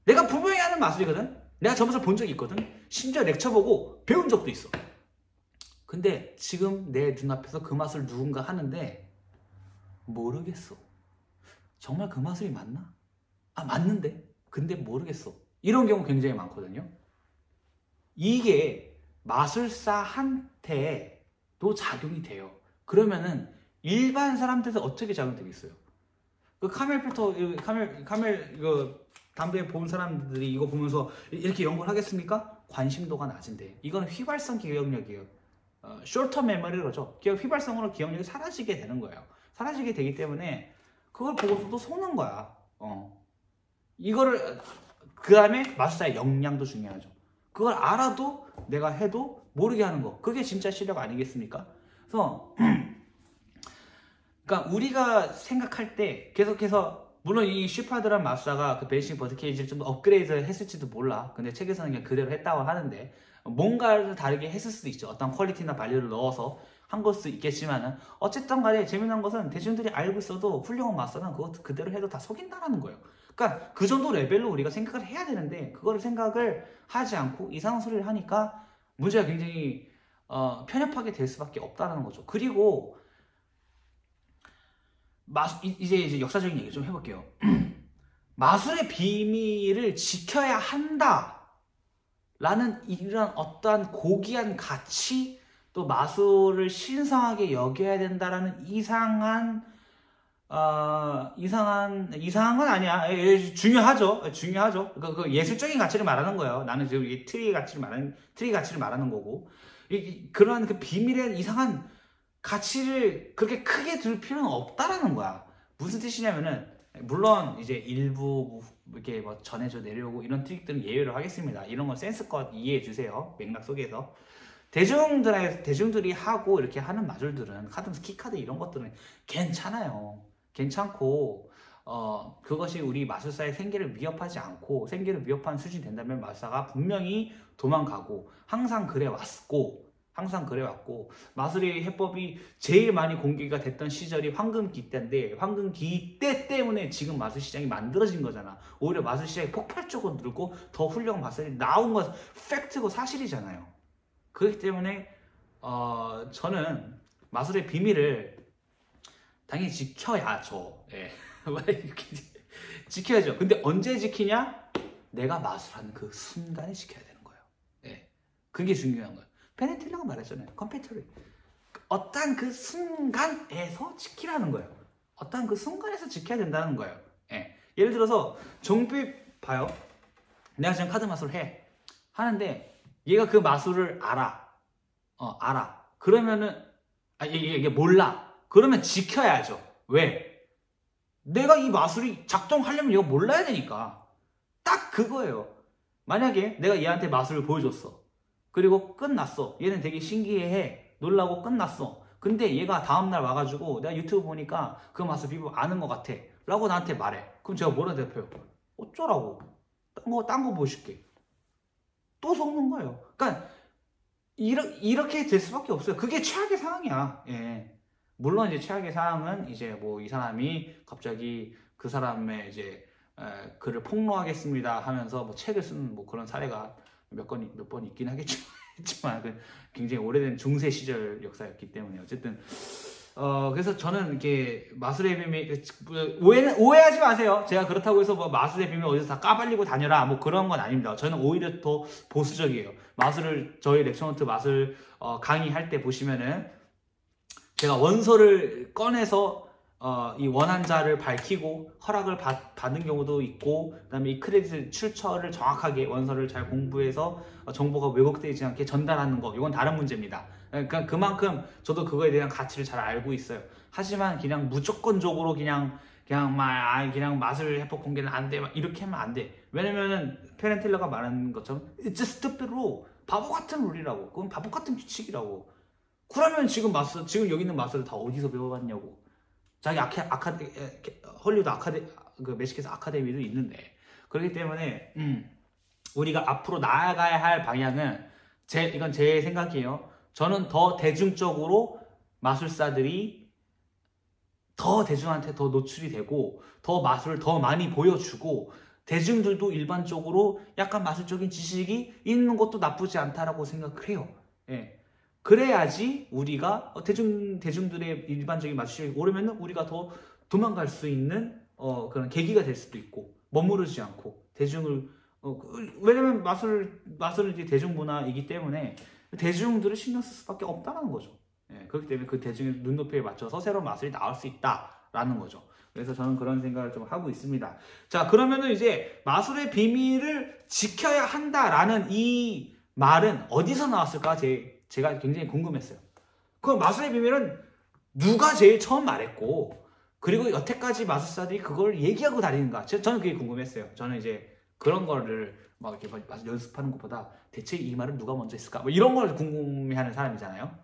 내가 분명히 하는 마술이거든. 내가 저 마술 본 적이 있거든. 심지어 렉처 보고 배운 적도 있어. 근데 지금 내 눈앞에서 그 마술 누군가 하는데 모르겠어. 정말 그 마술이 맞나? 맞는데? 근데 모르겠어. 이런 경우 굉장히 많거든요. 이게 마술사한테도 작용이 돼요. 그러면은 일반 사람들한테 어떻게 작용되겠어요? 그 카멜 필터, 이거 담배 본 사람들이 이거 보면서 이렇게 연구를 하겠습니까? 관심도가 낮은데 이건 휘발성 기억력이에요. 숄터 메모리로죠. 휘발성으로 기억력이 사라지게 되는 거예요. 사라지게 되기 때문에 그걸 보고서도 속는 거야. 이거를 그 다음에 마술사의 역량도 중요하죠. 그걸 알아도 내가 해도 모르게 하는 거, 그게 진짜 실력 아니겠습니까? 그래서 그러니까 우리가 생각할 때 계속해서 물론 이 쉬파드란 마술사가 그 벤시 버드케이지를 좀 업그레이드 했을지도 몰라. 근데 책에서는 그냥 그대로 했다고 하는데 뭔가를 다르게 했을 수도 있죠. 어떤 퀄리티나 발류를 넣어서 한 걸 수 있겠지만은 어쨌든 간에 재미난 것은 대중들이 알고 있어도 훌륭한 마술사는 그거 그대로 해도 다 속인다라는 거예요. 그러니까 그 정도 레벨로 우리가 생각을 해야 되는데 그거를 생각을 하지 않고 이상한 소리를 하니까 문제가 굉장히 편협하게 될 수밖에 없다는 거죠. 그리고 이제 역사적인 얘기 좀 해볼게요. 마술의 비밀을 지켜야 한다 라는 이런 어떠한 고귀한 가치, 또 마술을 신성하게 여겨야 된다라는 이상한 건 아니야. 중요하죠. 그 예술적인 가치를 말하는 거예요. 나는 지금 이 트리 가치를 말하는 거고, 그러한 그 비밀의 이상한 가치를 그렇게 크게 둘 필요는 없다라는 거야. 무슨 뜻이냐면은, 물론 이제 일부 이렇게 뭐 전해져 내려오고 이런 트릭들은 예외로 하겠습니다. 이런 건 센스껏 이해해 주세요. 맥락 속에서. 대중들이 하고 이렇게 하는 마술들은 키카드 이런 것들은 괜찮아요. 괜찮고 그것이 우리 마술사의 생계를 위협하지 않고 생계를 위협하는 수준이 된다면 마술사가 분명히 도망가고 항상 그래왔고 마술의 해법이 제일 많이 공개가 됐던 시절이 황금기 때인데 황금기 때 때문에 지금 마술 시장이 만들어진 거잖아. 오히려 마술 시장이 폭발적으로 늘고 더 훌륭한 마술이 나온 건 팩트고 사실이잖아요. 그렇기 때문에 저는 마술의 비밀을 당연히 지켜야죠. 예. 지켜야죠. 근데 언제 지키냐? 내가 마술하는 그 순간에 지켜야 되는 거예요. 예. 그게 중요한 거예요. 베네틸러가 말했잖아요. 컴패터리. 어떤 그 순간에서 지키라는 거예요. 어떤 그 순간에서 지켜야 된다는 거예요. 예. 예를 들어서 정빛 봐요. 내가 지금 카드 마술을 해. 하는데 얘가 그 마술을 알아. 알아. 그러면은 이게 몰라. 그러면 지켜야죠. 왜? 내가 이 마술이 작동하려면 이거 몰라야 되니까. 딱 그거예요. 만약에 내가 얘한테 마술을 보여줬어. 그리고 끝났어. 얘는 되게 신기해해. 놀라고 끝났어. 근데 얘가 다음날 와가지고 내가 유튜브 보니까 그 마술 비법 아는 것 같아. 라고 나한테 말해. 그럼 제가 뭐라 대표요? 어쩌라고? 딴 거 보여줄게. 또 속는 거예요. 그러니까 이렇게 될 수밖에 없어요. 그게 최악의 상황이야. 예. 물론 이제 최악의 상황은 이제 뭐 이 사람이 갑자기 그 사람의 이제 글을 폭로하겠습니다 하면서 뭐 책을 쓰는 뭐 그런 사례가 몇 번 있긴 하겠지만 굉장히 오래된 중세 시절 역사였기 때문에 어쨌든 그래서 저는 이렇게 마술의 비밀 오해하지 마세요. 제가 그렇다고 해서 뭐 마술의 비밀 어디서 다 까발리고 다녀라 뭐 그런 건 아닙니다. 저는 오히려 더 보수적이에요. 마술을 저희 렉션노트 마술 강의할 때 보시면은 제가 원서를 꺼내서 이 원한자를 밝히고 허락을 받는 경우도 있고, 그 다음에 이 크레딧 출처를 정확하게 원서를 잘 공부해서 정보가 왜곡되지 않게 전달하는 거, 이건 다른 문제입니다. 그러니까 그만큼 저도 그거에 대한 가치를 잘 알고 있어요. 하지만 그냥 무조건적으로 그냥 맛을 해법 공개는 안 돼, 이렇게 하면 안 돼. 왜냐면은 페렌텔러가 말하는 것처럼 it's stupid로 바보 같은 룰이라고, 그건 바보 같은 규칙이라고. 그러면 지금 여기 있는 마술을 다 어디서 배워봤냐고. 자기 헐리우드 그 매직캐스 아카데미도 있는데. 그렇기 때문에 우리가 앞으로 나아가야 할 방향은 이건 제 생각이에요. 저는 더 대중적으로 마술사들이 더 대중한테 더 노출이 되고 더 마술을 더 많이 보여주고 대중들도 일반적으로 약간 마술적인 지식이 있는 것도 나쁘지 않다라고 생각을 해요. 예. 그래야지 우리가 대중들의 일반적인 마술이 오르면은 우리가 더 도망갈 수 있는 그런 계기가 될 수도 있고, 머무르지 않고 대중을 왜냐면 마술은 이제 대중문화이기 때문에 대중들을 신경 쓸 수밖에 없다는 거죠. 예, 그렇기 때문에 그 대중의 눈높이에 맞춰서 새로운 마술이 나올 수 있다라는 거죠. 그래서 저는 그런 생각을 좀 하고 있습니다. 자, 그러면은 이제 마술의 비밀을 지켜야 한다라는 이 말은 어디서 나왔을까? 제가 굉장히 궁금했어요. 그럼 마술의 비밀은 누가 제일 처음 말했고, 그리고 여태까지 마술사들이 그걸 얘기하고 다니는가? 저는 그게 궁금했어요. 저는 이제 그런 거를 막 이렇게 연습하는 것보다 대체 이 말은 누가 먼저 했을까? 뭐 이런 걸 궁금해하는 사람이잖아요.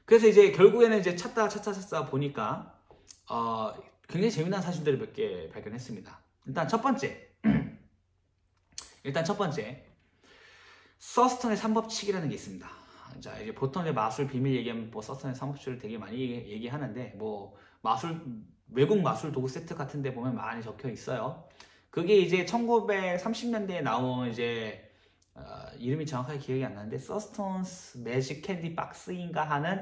그래서 이제 결국에는 이제 찾다 보니까 굉장히 재미난 사실들을 몇 개 발견했습니다. 일단 첫 번째, 서스턴의 3법칙이라는 게 있습니다. 자, 이제 보통 이제 마술 비밀 얘기하면 뭐 서스턴의 3법칙을 되게 많이 얘기하는데, 뭐 외국 마술 도구 세트 같은 데 보면 많이 적혀 있어요. 그게 이제 1930년대에 나온 이제 이름이 정확하게 기억이 안 나는데 서스톤스 매직 캔디 박스인가 하는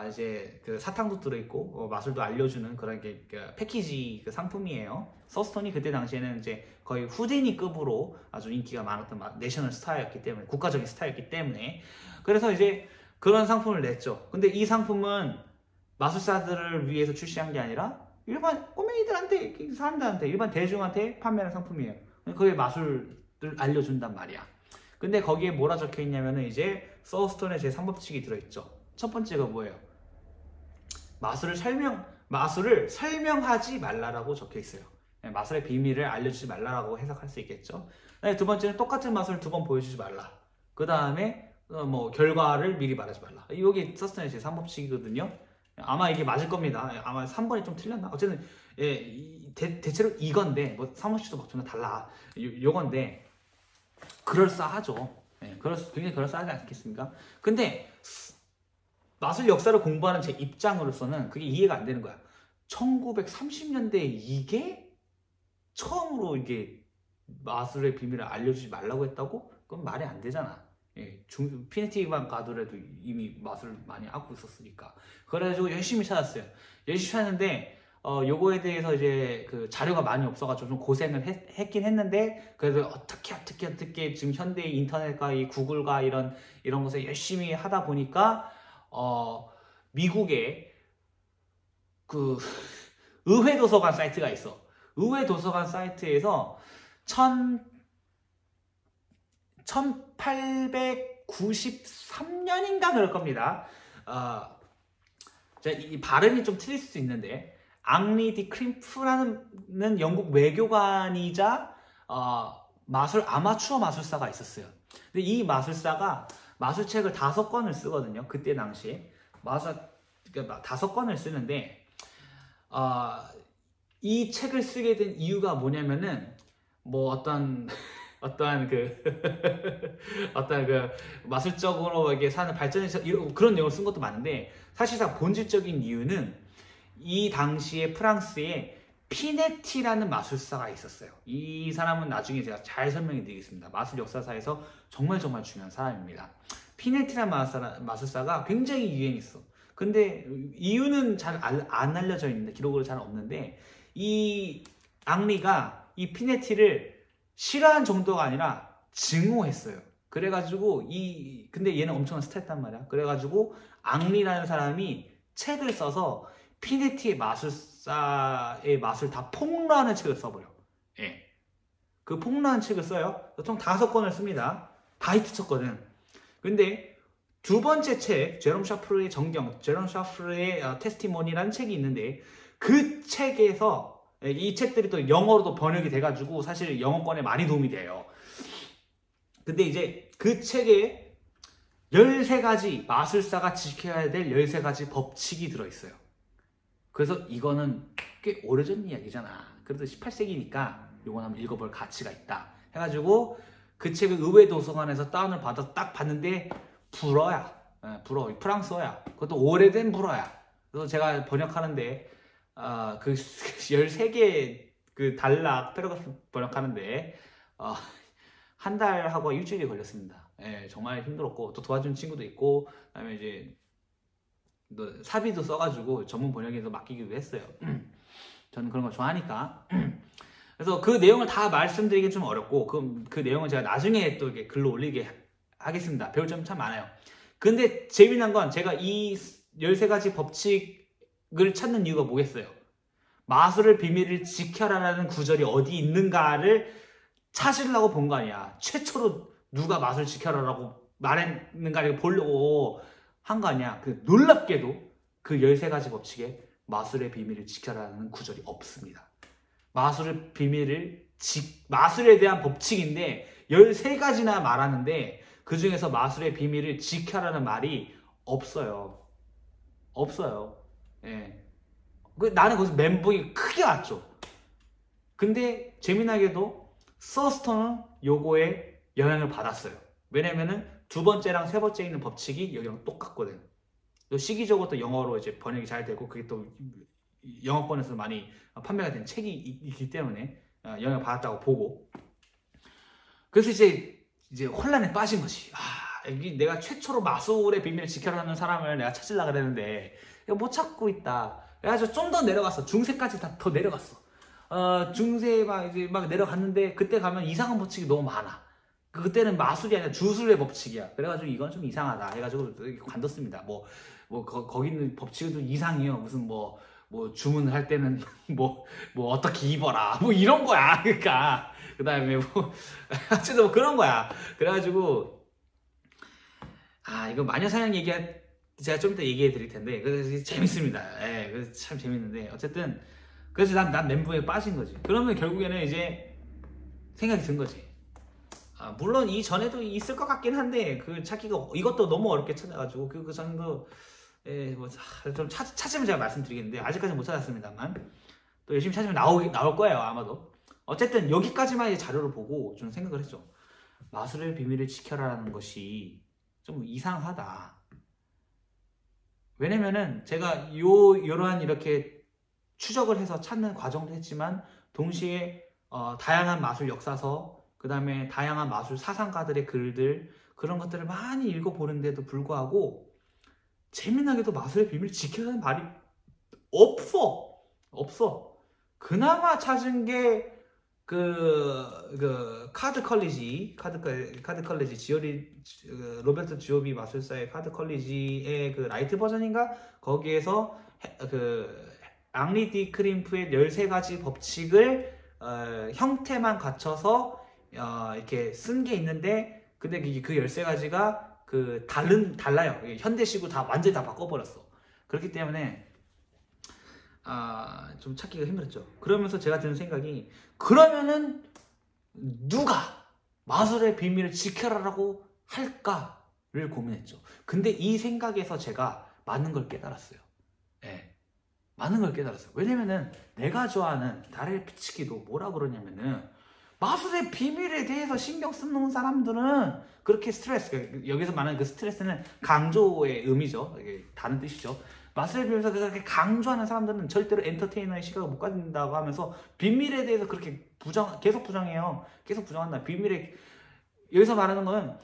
이제 그 사탕도 들어있고 마술도 알려주는 그런 게 패키지 그 상품이에요. 서스톤이 그때 당시에는 이제 거의 후디니급으로 아주 인기가 많았던 내셔널 스타였기 때문에, 국가적인 스타였기 때문에, 그래서 이제 그런 상품을 냈죠. 근데 이 상품은 마술사들을 위해서 출시한 게 아니라 일반 꼬맹이들한테, 사람들한테, 일반 대중한테 판매하는 상품이에요. 그게 마술을 알려준단 말이야. 근데 거기에 뭐라 적혀 있냐면은 이제 서스톤의 제 3법칙이 들어있죠. 첫 번째가 뭐예요? 마술을 설명하지 말라라고 적혀 있어요. 마술의 비밀을 알려주지 말라라고 해석할 수 있겠죠. 두 번째는 똑같은 마술을 2번 보여주지 말라. 그 다음에 뭐 결과를 미리 말하지 말라. 이게 서스톤의 제 3법칙이거든요. 아마 이게 맞을 겁니다. 아마 3번이 좀 틀렸나? 어쨌든 대체로 이건데 뭐 3법칙도 막 좀 달라. 요건데 그럴싸하죠. 굉장히 그럴싸하지 않겠습니까? 근데 마술 역사를 공부하는 제 입장으로서는 그게 이해가 안 되는 거야. 1930년대에 이게 처음으로 이게 마술의 비밀을 알려주지 말라고 했다고? 그건 말이 안 되잖아. 피네티만 가더라도 이미 마술을 많이 하고 있었으니까. 그래가지고 열심히 찾았어요. 열심히 찾았는데 요거에 대해서 이제 그 자료가 많이 없어가지고 좀 고생을 했긴 했는데, 그래도 어떻게 지금 현대의 인터넷과 이 구글과 이런 것에 열심히 하다 보니까 미국에 그 의회 도서관 사이트가 있어. 의회 도서관 사이트에서 1893년인가 그럴 겁니다. 이 발음이 좀 틀릴 수도 있는데, 앙리 디 크림프라는 영국 외교관이자 아마추어 마술사가 있었어요. 근데 이 마술사가 마술책을 5권을 쓰거든요. 그때 당시에 5권을 쓰는데 이 책을 쓰게 된 이유가 뭐냐면은 뭐 어떤 마술적으로 이게 사는 발전에서 그런 내용을 쓴 것도 많은데, 사실상 본질적인 이유는 이 당시에 프랑스에 피네티라는 마술사가 있었어요. 이 사람은 나중에 제가 잘 설명해 드리겠습니다. 마술 역사사에서 정말 중요한 사람입니다. 피네티라는 마술사가 굉장히 유행했어. 근데 이유는 잘 안 알려져 있는데, 기록으로 잘 없는데, 이 앙리가 이 피네티를 싫어한 정도가 아니라 증오했어요. 그래가지고 근데 얘는 엄청난 스타였단 말이야. 그래가지고 앙리라는 사람이 책을 써서 피네티의 마술사의 맛을 다 폭로하는 책을 써버려. 예. 그 폭로하는 책을 써요. 총 5권을 씁니다. 다 히트쳤거든. 근데 두 번째 책, 제롬 샤프르의 정경, 제롬 샤프르의 테스티모니라는 책이 있는데, 그 책에서, 이 책들이 또 영어로도 번역이 돼가지고 사실 영어권에 많이 도움이 돼요. 근데 이제 그 책에 13가지 마술사가 지켜야 될 13가지 법칙이 들어있어요. 그래서 이거는 꽤 오래전 이야기잖아. 그래도 18세기니까 이건 한번 읽어볼 가치가 있다 해가지고 그 책을 의회 도서관에서 다운을 받아서 딱 봤는데 불어야. 불어. 프랑스어야. 그것도 오래된 불어야. 그래서 제가 번역하는데 그 13개 그 단락 패러그래프 번역하는데 한 달하고 일주일이 걸렸습니다. 예, 정말 힘들었고, 또 도와준 친구도 있고, 그다음에 이제 사비도 써가지고 전문 번역에서 맡기기도 했어요. 저는 그런 거 좋아하니까. 그래서 그 내용을 다 말씀드리기 좀 어렵고, 그 내용은 제가 나중에 또 이렇게 글로 올리게 하겠습니다. 배울 점이 참 많아요. 근데 재미난 건 제가 이 13가지 법칙을 찾는 이유가 뭐겠어요? 마술의 비밀을 지켜라라는 구절이 어디 있는가를 찾으려고 본 거 아니야. 최초로 누가 마술 지켜라라고 말했는가를 보려고 한 거 아니야. 놀랍게도 그 13가지 법칙에 마술의 비밀을 지켜라는 구절이 없습니다. 마술의 마술에 대한 법칙인데 13가지나 말하는데 그 중에서 마술의 비밀을 지켜라는 말이 없어요. 없어요. 예. 나는 거기서 멘붕이 크게 왔죠. 근데 재미나게도 서스턴은 요거에 영향을 받았어요. 왜냐면은 두 번째랑 세 번째 있는 법칙이 여기랑 똑같거든. 또 시기적으로 또 영어로 이제 번역이 잘 되고 그게 또 영어권에서 많이 판매가 된 책이 있기 때문에 영향을 받았다고 보고. 그래서 이제 혼란에 빠진 거지. 여기 내가 최초로 마술의 비밀을 지켜라는 사람을 내가 찾으려고 그랬는데 이거 못 찾고 있다. 그래가지고 좀 더 내려갔어. 중세까지 더 내려갔어. 중세 막 내려갔는데 그때 가면 이상한 법칙이 너무 많아. 그때는 마술이 아니라 주술의 법칙이야. 그래가지고 이건 좀 이상하다 해가지고 관뒀습니다. 거기 있는 법칙도 이상해요. 무슨 주문을 할 때는 어떻게 입어라 이런 거야. 그러니까 그 다음에 어쨌든 그런 거야. 그래가지고 이거 마녀사냥 제가 좀 이따 얘기해 드릴 텐데 그래서 재밌습니다. 예, 그래서 참 재밌는데 어쨌든 그래서 난 멘붕에 빠진 거지. 그러면 결국에는 이제 생각이 든 거지. 물론 이전에도 있을 것 같긴 한데 그 찾기가 이것도 너무 어렵게 찾아가지고 그 전도 좀 찾으면 제가 말씀드리겠는데 아직까지 못 찾았습니다만 또 열심히 찾으면 나올 거예요 아마도. 어쨌든 여기까지만 이제 자료를 보고 좀 생각을 했죠. 마술의 비밀을 지켜라라는 것이 좀 이상하다. 왜냐면은 제가 이러한 이렇게 추적을 해서 찾는 과정도 했지만 동시에 다양한 마술 역사서 그 다음에 다양한 마술 사상가들의 글들 그런 것들을 많이 읽어보는데도 불구하고 재미나게도 마술의 비밀을 지켜라는 말이 없어. 그나마 찾은 게 카드 컬리지 로베르토 지오비 마술사의 카드 컬리지의 그 라이트 버전인가? 거기에서 앙리 디 크림프의 13가지 법칙을 형태만 갖춰서 이렇게 쓴 게 있는데 근데 그 13가지가 달라요. 현대식으로 완전히 다 바꿔버렸어. 그렇기 때문에 좀 찾기가 힘들었죠. 그러면서 제가 드는 생각이 그러면은 누가 마술의 비밀을 지켜라라고 할까를 고민했죠. 근데 이 생각에서 제가 많은 걸 깨달았어요. 예, 많은 걸 깨달았어요. 왜냐면은 내가 좋아하는 다레 피치키도 뭐라 그러냐면은 마술의 비밀에 대해서 신경 쓰는 사람들은 그렇게 여기서 말하는 그 스트레스는 강조의 의미죠. 이게 다른 뜻이죠. 마술에 비해서 그렇게 강조하는 사람들은 절대로 엔터테이너의 시각을 못 가진다고 하면서 비밀에 대해서 그렇게 계속 부정해요. 계속 부정한다. 비밀에, 여기서 말하는 거는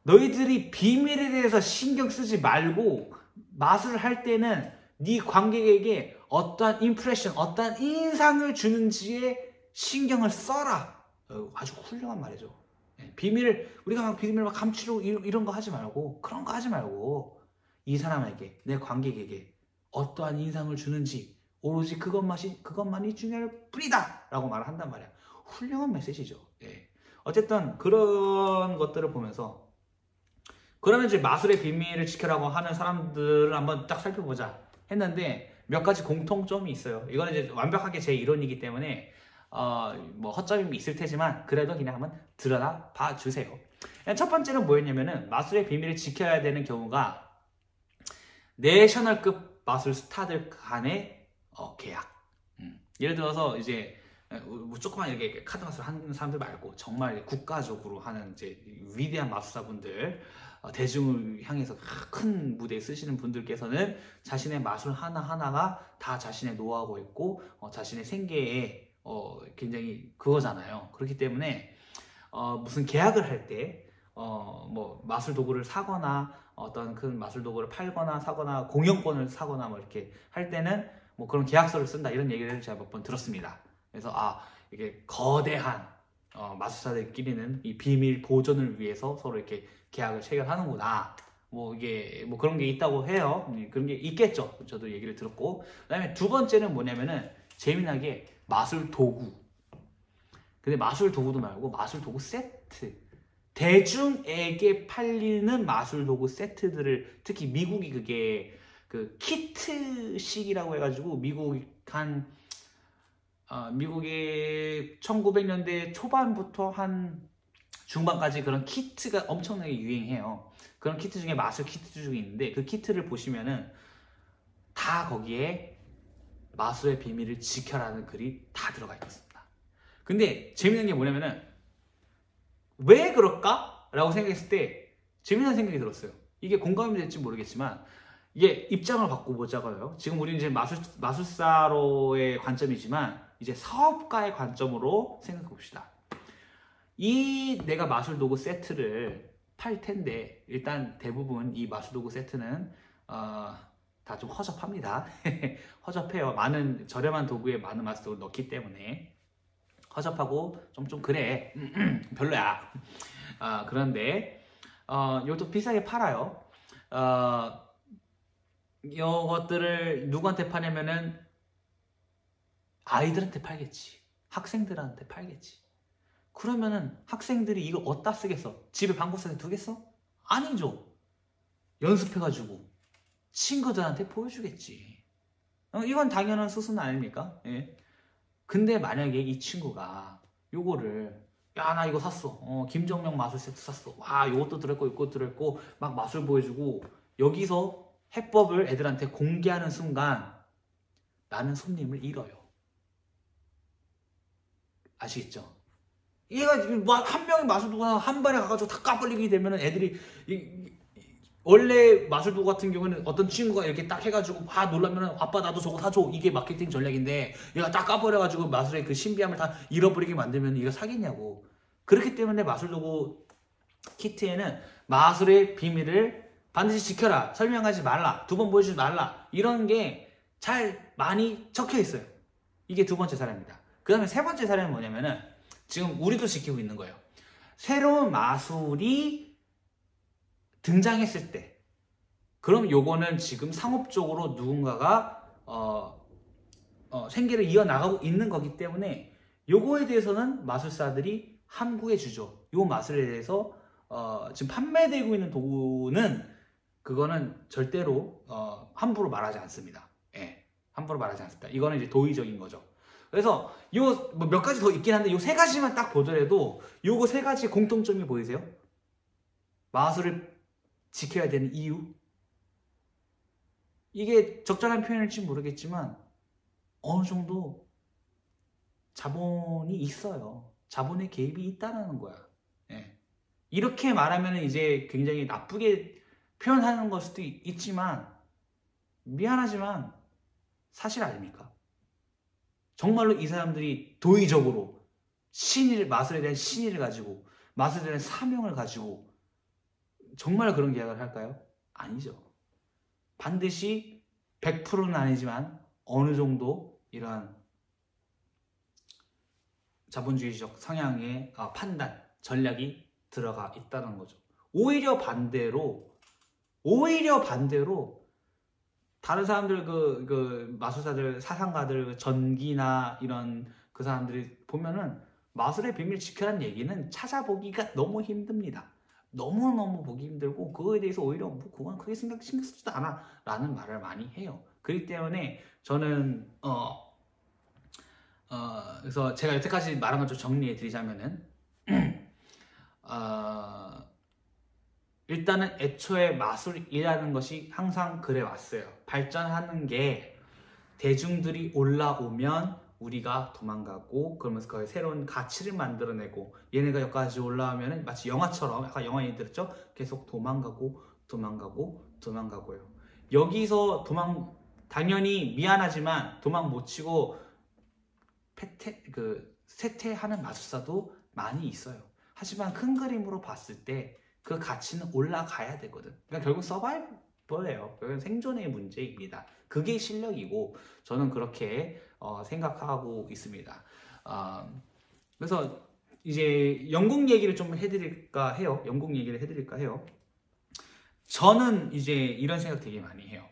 너희들이 비밀에 대해서 신경 쓰지 말고 마술을 할 때는 네 관객에게 어떠한 임프레션, 어떠한 인상을 주는지에 신경을 써라. 아주 훌륭한 말이죠. 비밀을, 우리가 막 비밀을 막 감추려고 이런 거 하지 말고, 그런 거 하지 말고, 이 사람에게, 내 관객에게 어떠한 인상을 주는지 오로지 그것만이 중요할 뿐이다 라고 말을 한단 말이야. 훌륭한 메시지죠. 예. 어쨌든 그런 것들을 보면서, 그러면 이제 마술의 비밀을 지켜라고 하는 사람들을 한번 딱 살펴보자 했는데 몇 가지 공통점이 있어요. 이거는 이제 완벽하게 제 이론이기 때문에 뭐 허점이 있을 테지만 그래도 그냥 한번 들여다 봐 주세요. 첫 번째는 뭐였냐면은, 마술의 비밀을 지켜야 되는 경우가 내셔널급 마술 스타들 간의 계약. 예를 들어서 이제 뭐 조그만 이렇게 카드 마술 하는 사람들 말고 정말 국가적으로 하는 이제 위대한 마술사분들, 대중을 향해서 큰 무대에 쓰시는 분들께서는 자신의 마술 하나하나가 다 자신의 노하우가 있고 자신의 생계에 굉장히 그거잖아요. 그렇기 때문에 무슨 계약을 할 때 뭐 마술 도구를 사거나 어떤 큰 마술 도구를 팔거나 사거나 공연권을 사거나 뭐 이렇게 할 때는 뭐 그런 계약서를 쓴다, 이런 얘기를 제가 몇 번 들었습니다. 그래서 이게 거대한 마술사들끼리는 이 비밀 보존을 위해서 서로 이렇게 계약을 체결하는구나, 뭐 이게 뭐 그런 게 있다고 해요. 그런 게 있겠죠. 저도 얘기를 들었고. 그다음에 두 번째는 뭐냐면은, 재미나게 마술 도구. 근데 마술 도구도 말고 마술 도구 세트, 대중에게 팔리는 마술 도구 세트들을, 특히 미국이 그게 그 키트식이라고 해가지고 미국의 1900년대 초반부터 한 중반까지 그런 키트가 엄청나게 유행해요. 그런 키트 중에 마술 키트 중에 있는데, 그 키트를 보시면은 다 거기에 마술의 비밀을 지켜라는 글이 다 들어가 있습니다. 근데 재밌는 게 뭐냐면은, 왜 그럴까? 라고 생각했을 때 재미난 생각이 들었어요. 이게 공감이 될지 모르겠지만, 이게 입장을 바꿔보자고요. 지금 우리는 이제 마술사로의 관점이지만 이제 사업가의 관점으로 생각해 봅시다. 내가 마술 도구 세트를 팔 텐데, 일단 대부분 이 마술 도구 세트는 다 좀 허접합니다. 허접해요. 많은 저렴한 도구에 많은 마술 도구를 넣기 때문에 허접하고 좀 그래. 별로야. 그런데 이것도 비싸게 팔아요. 이것들을 누구한테 파냐면은 아이들한테 팔겠지. 학생들한테 팔겠지. 그러면은 학생들이 이거 어디다 쓰겠어? 집에 방구석에 두겠어? 아니죠. 연습해가지고 친구들한테 보여주겠지. 이건 당연한 수순 아닙니까? 예. 근데 만약에 이 친구가 요거를, 야, 나 이거 샀어. 김정명 마술 세트 샀어. 와, 이것도 들었고 이것도 들었고 막 마술 보여주고, 여기서 해법을 애들한테 공개하는 순간 나는 손님을 잃어요. 아시겠죠? 얘가 뭐 한 명이 마술 도구 한 번에 가가지고 다 까버리게 되면은 애들이 원래 마술 도구 같은 경우는 어떤 친구가 이렇게 딱 해가지고 놀라면은, 아빠 나도 저거 사줘, 이게 마케팅 전략인데, 얘가 딱 까버려가지고 마술의 그 신비함을 다 잃어버리게 만들면 이거 사겠냐고. 그렇기 때문에 마술 도구 키트에는 마술의 비밀을 반드시 지켜라, 설명하지 말라, 두 번 보여주지 말라, 이런 게 잘 많이 적혀 있어요. 이게 두 번째 사례입니다. 그 다음에 세 번째 사례는 뭐냐면은, 지금 우리도 지키고 있는 거예요. 새로운 마술이 등장했을 때, 그럼 요거는 지금 상업적으로 누군가가 생계를 이어나가고 있는 거기 때문에 요거에 대해서는 마술사들이 함구해 주죠. 요 마술에 대해서 지금 판매되고 있는 도구는, 그거는 절대로 함부로 말하지 않습니다. 예, 함부로 말하지 않습니다. 이거는 이제 도의적인 거죠. 그래서 요 몇 가지 더 있긴 한데, 요 세 가지만 딱 보더라도 요거 세 가지 공통점이 보이세요? 마술을 지켜야 되는 이유? 이게 적절한 표현일지 모르겠지만 어느 정도 자본이 있어요. 자본의 개입이 있다는 거야. 예. 이렇게 말하면 이제 굉장히 나쁘게 표현하는 걸 수도 있지만, 미안하지만 사실 아닙니까? 정말로 이 사람들이 도의적으로 마술에 대한 신의를 가지고 마술에 대한 사명을 가지고 정말 그런 계약을 할까요? 아니죠. 반드시 100%는 아니지만 어느 정도 이러한 자본주의적 성향의 판단, 전략이 들어가 있다는 거죠. 오히려 반대로 다른 사람들 그 마술사들, 사상가들, 전기나 이런 그 사람들이 보면은 마술의 비밀 지켜라는 얘기는 찾아보기가 너무 힘듭니다. 너무너무 보기 힘들고 그거에 대해서 오히려 뭐 그건 크게 신경 쓰지도 않아 라는 말을 많이 해요. 그렇기 때문에 저는 그래서 제가 여태까지 말한 걸 좀 정리해 드리자면은 일단은 애초에 마술이라는 것이 항상 그래 왔어요. 발전하는 게 대중들이 올라오면 우리가 도망가고 그러면서 거기에 새로운 가치를 만들어내고 얘네가 여기까지 올라오면 마치 영화처럼 아까 영화 얘기 들었죠? 계속 도망가고요. 여기서 당연히 미안하지만 도망 못 치고 쇠퇴하는 마술사도 많이 있어요. 하지만 큰 그림으로 봤을 때 그 가치는 올라가야 되거든. 그러니까 결국 서바이벌이에요. 결국 생존의 문제입니다. 그게 실력이고 저는 그렇게 생각하고 있습니다. 그래서 이제 영국 얘기를 좀 해드릴까 해요. 저는 이제 이런 생각 되게 많이 해요.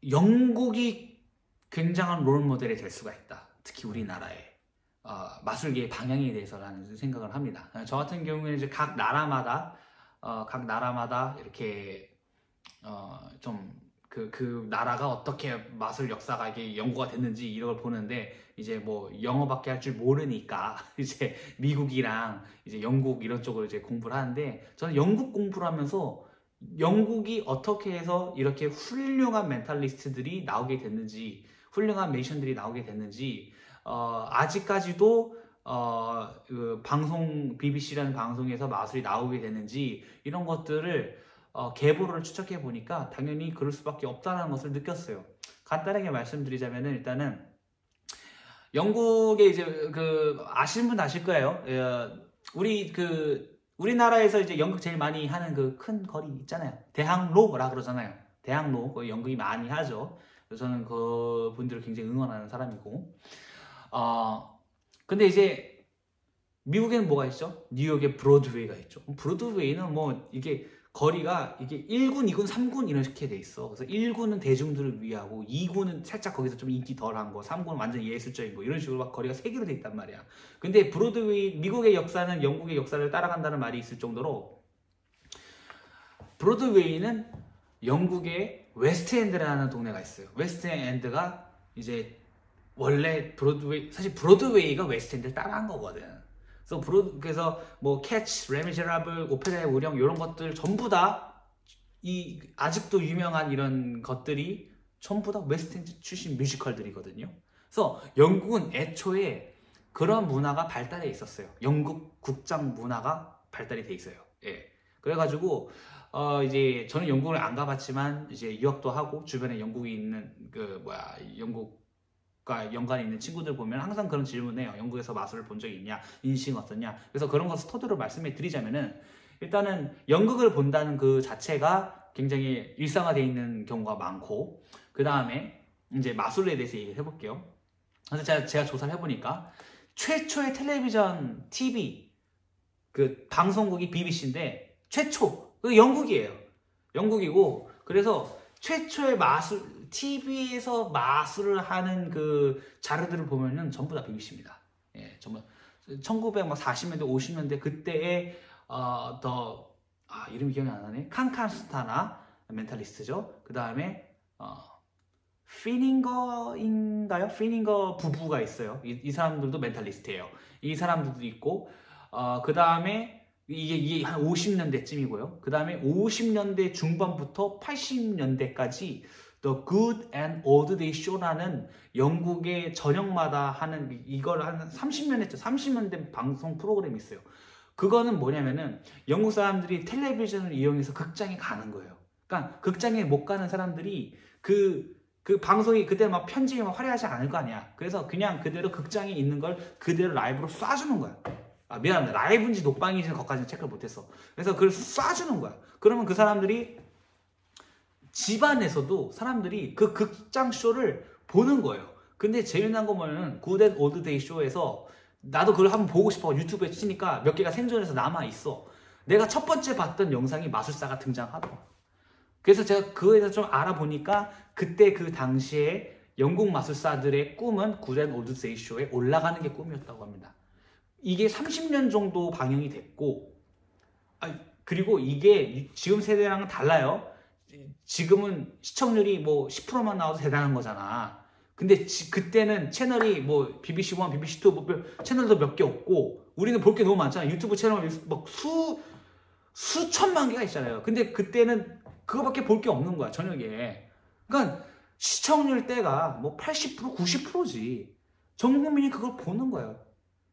영국이 굉장한 롤모델이 될 수가 있다. 특히 우리나라에. 마술계의 방향에 대해서라는 생각을 합니다. 저 같은 경우에는 이제 각 나라마다 이렇게 좀 그 나라가 어떻게 마술 역사가 이게 연구가 됐는지 이런 걸 보는데 이제 뭐 영어밖에 할 줄 모르니까 이제 미국이랑 이제 영국 이런 쪽을 이제 공부를 하는데 저는 영국 공부를 하면서 영국이 어떻게 해서 이렇게 훌륭한 멘탈리스트들이 나오게 됐는지 훌륭한 메이션들이 나오게 됐는지 아직까지도 그 방송 BBC라는 방송에서 마술이 나오게 되는지 이런 것들을 계보를 추적해 보니까 당연히 그럴 수밖에 없다는 것을 느꼈어요. 간단하게 말씀드리자면은 일단은 영국에 이제 그 아시는 분 아실 거예요. 우리나라에서 이제 연극 제일 많이 하는 그 큰 거리 있잖아요. 대학로라 그러잖아요. 대학로 그 연극이 많이 하죠. 그래서 저는 그 분들을 굉장히 응원하는 사람이고. 근데 이제 미국에는 뭐가 있죠? 뉴욕에 브로드웨이가 있죠. 브로드웨이는 뭐 이게 거리가 이게 1군, 2군, 3군 이렇게 돼 있어. 그래서 1군은 대중들을 위하고 2군은 살짝 거기서 좀 인기 덜한 거, 3군은 완전 예술적인 거 이런 식으로 막 거리가 3개로 돼 있단 말이야. 근데 미국의 역사는 영국의 역사를 따라간다는 말이 있을 정도로 브로드웨이는 영국의 웨스트엔드라는 동네가 있어요. 웨스트엔드가 이제 원래 사실 브로드웨이가 웨스트엔드를 따라한 거거든. 그래서 뭐 캐치, 레미제라블, 오페라의 우령 이런 것들 전부 다 아직도 유명한 이런 것들이 전부 다 웨스트엔드 출신 뮤지컬들이거든요. 그래서 영국은 애초에 그런 문화가 발달해 있었어요. 영국 국장 문화가 발달이 돼 있어요. 예. 그래가지고 이제 저는 영국을 안 가봤지만 이제 유학도 하고 주변에 영국이 있는 영국과 연관이 있는 친구들 보면 항상 그런 질문해요. 영국에서 마술을 본 적이 있냐? 인식은 어떠냐? 그래서 그런 것을 토대로 말씀해 드리자면은 일단은 연극을 본다는 그 자체가 굉장히 일상화되어 있는 경우가 많고 그 다음에 이제 마술에 대해서 얘기를 해볼게요. 그래서 제가 조사를 해보니까 최초의 텔레비전 TV 그 방송국이 BBC인데 최초 그 영국이에요. 영국이고 그래서 최초의 TV에서 마술을 하는 그 자료들을 보면은 전부 다 BBC입니다. 예, 전부 1940년대, 50년대 그때의 이름이 기억이 안 나네. 칸칸스타나 멘탈리스트죠. 그 다음에 피닝거인가요? 피닝거 부부가 있어요. 이 사람들도 멘탈리스트예요. 이 사람들도 있고 그 다음에 이게 한 50년대쯤이고요. 그 다음에 50년대 중반부터 80년대까지 The Good and Old Day Show라는 영국의 저녁마다 하는 이걸 한 30년 했죠. 30년 된 방송 프로그램이 있어요. 그거는 뭐냐면은 영국 사람들이 텔레비전을 이용해서 극장에 가는 거예요. 그러니까 극장에 못 가는 사람들이 그 방송이 그때 막 편집이 막 화려하지 않을 거 아니야. 그래서 그냥 그대로 극장에 있는 걸 그대로 라이브로 쏴주는 거야. 아, 미안합니다. 라이브인지 녹방인지는 거기까지는 체크를 못했어. 그래서 그걸 쏴주는 거야. 그러면 그 사람들이 집안에서도 사람들이 그 극장 쇼를 보는 거예요. 근데 재미난 거 뭐냐면 굿앤 올드 데이 쇼에서 나도 그걸 한번 보고 싶어 유튜브에 치니까 몇 개가 생존해서 남아있어. 내가 첫 번째 봤던 영상이 마술사가 등장하더라고. 그래서 제가 그거에 대해서 좀 알아보니까 그때 그 당시에 영국 마술사들의 꿈은 굿앤 올드 데이 쇼에 올라가는 게 꿈이었다고 합니다. 이게 30년 정도 방영이 됐고, 그리고 이게 지금 세대랑은 달라요. 지금은 시청률이 뭐 10%만 나와도 대단한 거잖아. 근데 그때는 채널이 뭐 BBC1, BBC2 뭐 채널도 몇 개 없고 우리는 볼 게 너무 많잖아. 유튜브 채널 막 수천만 개가 있잖아요. 근데 그때는 그거밖에 볼 게 없는 거야, 저녁에. 그러니까 시청률 때가 뭐 80%, 90%지. 전 국민이 그걸 보는 거예요.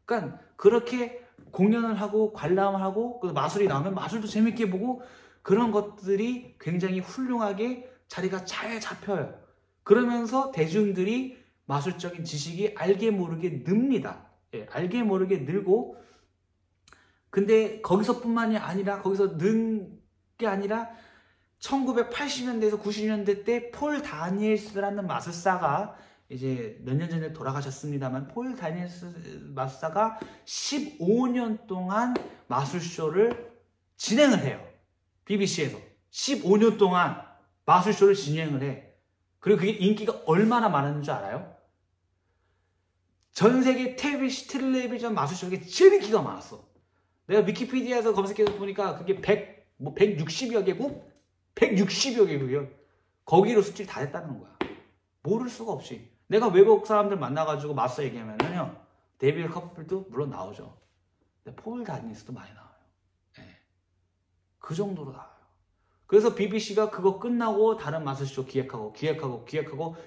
그러니까 그렇게 공연을 하고 관람을 하고 마술이 나오면 마술도 재밌게 보고 그런 것들이 굉장히 훌륭하게 자리가 잘 잡혀요. 그러면서 대중들이 마술적인 지식이 알게 모르게 늡니다. 예, 알게 모르게 늘고, 근데 거기서뿐만이 아니라 거기서 는 게 아니라 1980년대에서 90년대 때 폴 다니엘스라는 마술사가 이제 몇 년 전에 돌아가셨습니다만, 폴 다니엘스 마술사가 15년 동안 마술쇼를 진행을 해요. BBC에서 15년 동안 마술쇼를 진행을 해. 그리고 그게 인기가 얼마나 많은 줄 알아요? 전 세계 텔레비전 마술쇼가 제일 인기가 많았어. 내가 위키피디아에서 검색해서 보니까 그게 160여 개국? 160여 개국이요. 거기로 수출이 다 됐다는 거야. 모를 수가 없이. 내가 외국 사람들 만나가지고 마술 얘기하면요, 데뷔 커플도 물론 나오죠. 근데 폴 다니엘스도 많이 나와요. 네. 그 정도로 나와요. 그래서 BBC가 그거 끝나고 다른 마술쇼 기획하고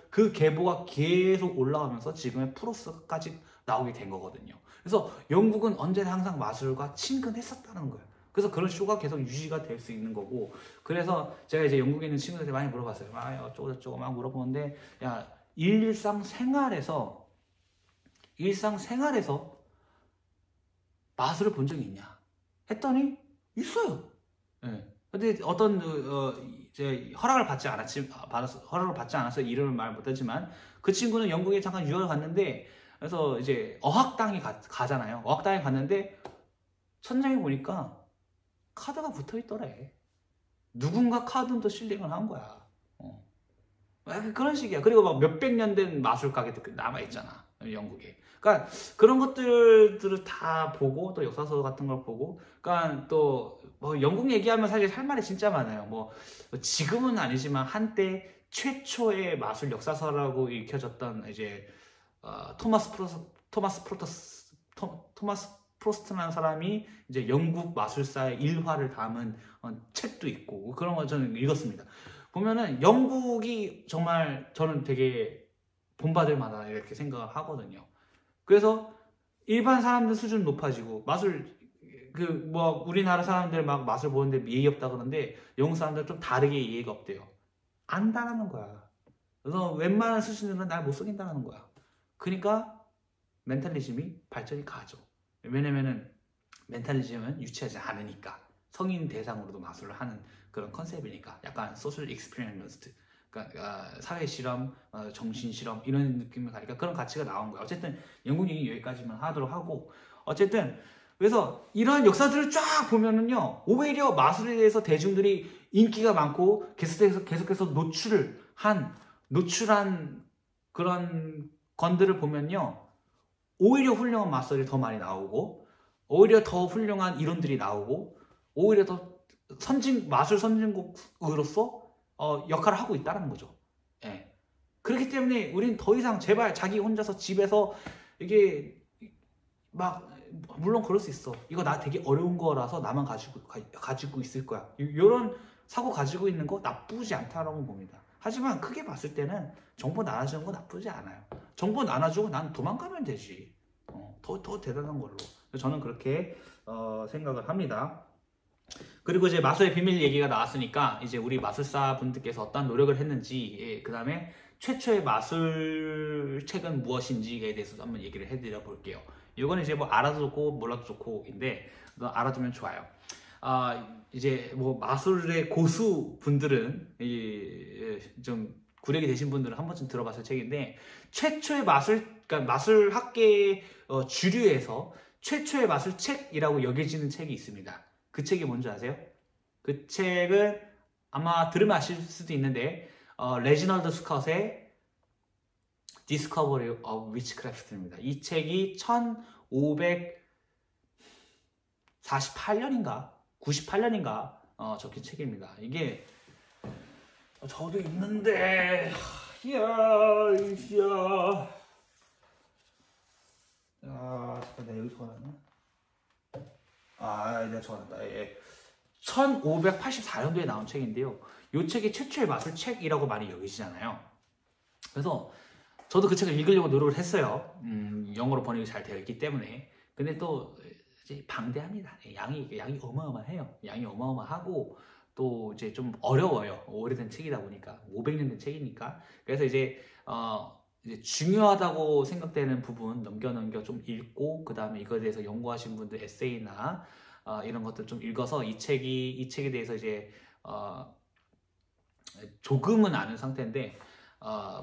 그 계보가 계속 올라가면서 지금의 프로스까지 나오게 된 거거든요. 그래서 영국은 언제나 항상 마술과 친근했었다는 거예요. 그래서 그런 쇼가 계속 유지가 될 수 있는 거고, 그래서 제가 이제 영국에 있는 친구들한테 많이 물어봤어요. 어쩌고 저쩌고 막 물어보는데, 야, 일상생활에서 마술을 본 적이 있냐? 했더니 있어요. 네. 근데 어떤 이제 허락을 받지 않아서 이름을 말 못하지만, 그 친구는 영국에 잠깐 유학을 갔는데, 그래서 이제 어학당에 가잖아요. 어학당에 갔는데 천장에 보니까 카드가 붙어 있더래. 누군가 카드도 실링을 한 거야. 그런 식이야. 그리고 막 몇백 년 된 마술 가게도 남아 있잖아, 영국에. 그러니까 그런 것들을 다 보고, 또 역사서 같은 걸 보고, 그러니까 또 뭐 영국 얘기하면 사실 할 말이 진짜 많아요. 뭐 지금은 아니지만 한때 최초의 마술 역사서라고 읽혀졌던 이제 토마스 프로스트라는 사람이 이제 영국 마술사의 일화를 담은 책도 있고, 그런 거 저는 읽었습니다. 보면은 영국이 정말 저는 되게 본받을 만하다 이렇게 생각을 하거든요. 그래서 일반 사람들 수준 높아지고, 마술 뭐 우리나라 사람들 막 마술 보는데 예의 없다 그러는데 영국 사람들 좀 다르게 예의가 없대요. 안다라는 거야. 그래서 웬만한 수준으로는 날 못 속인다는 거야. 그러니까 멘탈리즘이 발전이 가죠. 왜냐면은 멘탈리즘은 유치하지 않으니까, 성인 대상으로도 마술을 하는 그런 컨셉이니까, 약간 소셜 익스피리언스트, 그러니까 사회 실험, 정신 실험 이런 느낌을 가니까 그런 가치가 나온 거야. 어쨌든 영국 얘기 여기까지만 하도록 하고, 어쨌든 그래서 이러한 역사들을 쫙 보면은요, 오히려 마술에 대해서 대중들이 인기가 많고 계속해서 노출한 그런 건들을 보면요, 오히려 훌륭한 마술이 더 많이 나오고, 오히려 더 훌륭한 이론들이 나오고, 오히려 더 마술 선진국으로서 역할을 하고 있다는 거죠. 예. 그렇기 때문에 우린 더 이상 제발 자기 혼자서 집에서 이게 막, 물론 그럴 수 있어. 이거 나 되게 어려운 거라서 나만 가지고 있을 거야. 이런 사고 가지고 있는 거 나쁘지 않다라고 봅니다. 하지만 크게 봤을 때는 정보 나눠주는 거 나쁘지 않아요. 정보 나눠주고 난 도망가면 되지. 더 대단한 걸로. 저는 그렇게 생각을 합니다. 그리고 이제 마술의 비밀 얘기가 나왔으니까 이제 우리 마술사 분들께서 어떤 노력을 했는지, 예, 그 다음에 최초의 마술책은 무엇인지에 대해서 한번 얘기를 해드려 볼게요. 이거는 이제 뭐 알아도 좋고 몰라도 좋고인데 알아두면 좋아요. 이제 뭐 마술의 고수 분들은 좀 구력이 되신 분들은 한 번쯤 들어봤을 책인데, 최초의 그러니까 마술학계의 주류에서 최초의 마술책이라고 여겨지는 책이 있습니다. 그 책이 뭔지 아세요? 그 책은 아마 들으면 아실 수도 있는데 레지널드 스캇의 Discovery of Witchcraft입니다. 이 책이 1548년인가 98년인가 적힌 책입니다. 이게 저도 있는데 잠깐 여기 적어놨나? 내가 적어놨다. 예. 1584년도에 나온 책인데요. 이 책이 최초의 마술책이라고 많이 여기시잖아요. 그래서 저도 그 책을 읽으려고 노력을 했어요. 영어로 번역이 잘 되어 있기 때문에. 근데 또 이제 방대합니다. 양이 어마어마해요. 양이 어마어마하고 또 이제 좀 어려워요. 오래된 책이다 보니까 500년 된 책이니까. 그래서 이제 중요하다고 생각되는 부분 넘겨 좀 읽고, 그 다음에 이거에 대해서 연구하신 분들 에세이나 이런 것들 좀 읽어서 이 책에 대해서 이제 조금은 아는 상태인데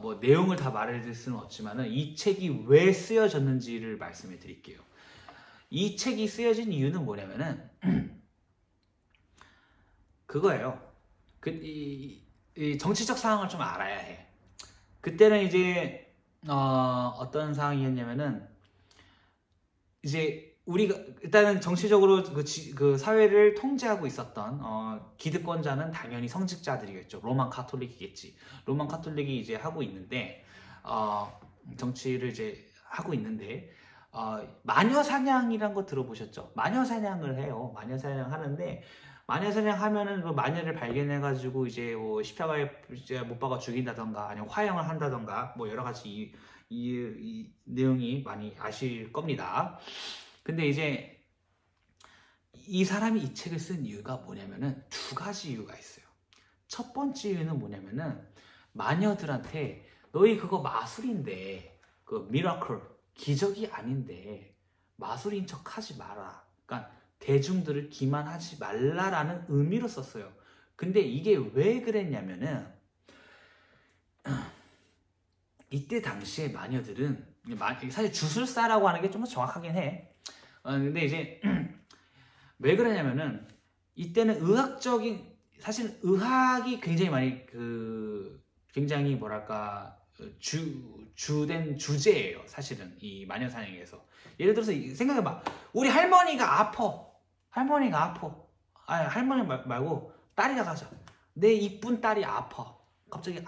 뭐 내용을 다 말해드릴 수는 없지만은 이 책이 왜 쓰여졌는지를 말씀해 드릴게요. 이 책이 쓰여진 이유는 뭐냐면은 그거예요. 이 정치적 상황을 좀 알아야 해. 그때는 이제 어떤 상황이었냐면은 이제 우리가 일단은 정치적으로 그 사회를 통제하고 있었던 기득권자는 당연히 성직자들이겠죠. 로만 카톨릭이겠지. 로만 카톨릭이 이제 하고 있는데 정치를 이제 하고 있는데 마녀 사냥이란 거 들어보셨죠? 마녀 사냥을 해요. 마녀 사냥 하는데, 마녀 사냥 하면은 그 마녀를 발견해가지고 이제 뭐 십자가에 이제 못 박아 죽인다던가 아니면 화형을 한다던가 뭐 여러 가지 이 내용이 많이 아실 겁니다. 근데 이제 이 사람이 이 책을 쓴 이유가 뭐냐면은 두 가지 이유가 있어요. 첫 번째 이유는 뭐냐면은 마녀들한테 너희 그거 마술인데, 그 미라클, 기적이 아닌데 마술인 척 하지 마라. 그러니까 대중들을 기만하지 말라라는 의미로 썼어요. 근데 이게 왜 그랬냐면은 이때 당시에 마녀들은 사실 주술사라고 하는 게 좀 더 정확하긴 해. 근데 이제 왜 그러냐면은 이때는 사실 의학이 굉장히 많이 굉장히 뭐랄까 주된 주제예요. 사실은 이 마녀 사냥에서. 예를 들어서 생각해봐. 우리 할머니가 아파. 할머니 말고 딸이라 하자. 내 이쁜 딸이 아파. 갑자기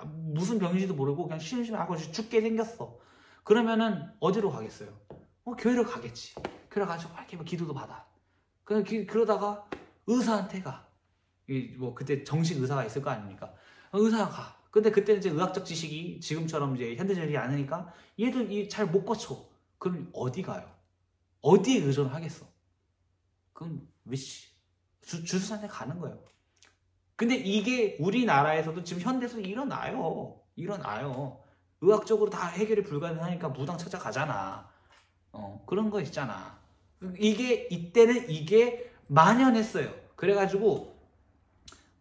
무슨 병인지도 모르고 그냥 심심하고 죽게 생겼어. 그러면은 어디로 가겠어요? 교회로 가겠지. 교회로 가서 이렇게 뭐 기도도 받아. 그러다가 의사한테 가. 뭐 그때 정식 의사가 있을 거 아닙니까? 의사가 가. 근데 그때는 이제 의학적 지식이 지금처럼 이제 현대적이지 않으니까 얘들 잘 못 거쳐. 그럼 어디 가요? 어디에 의존하겠어? 그럼 주술사한테 가는 거예요. 근데 이게 우리나라에서도 지금 현대에서 일어나요. 의학적으로 다 해결이 불가능하니까 무당 찾아가잖아. 그런 거 있잖아. 이때는 이게 만연했어요. 그래가지고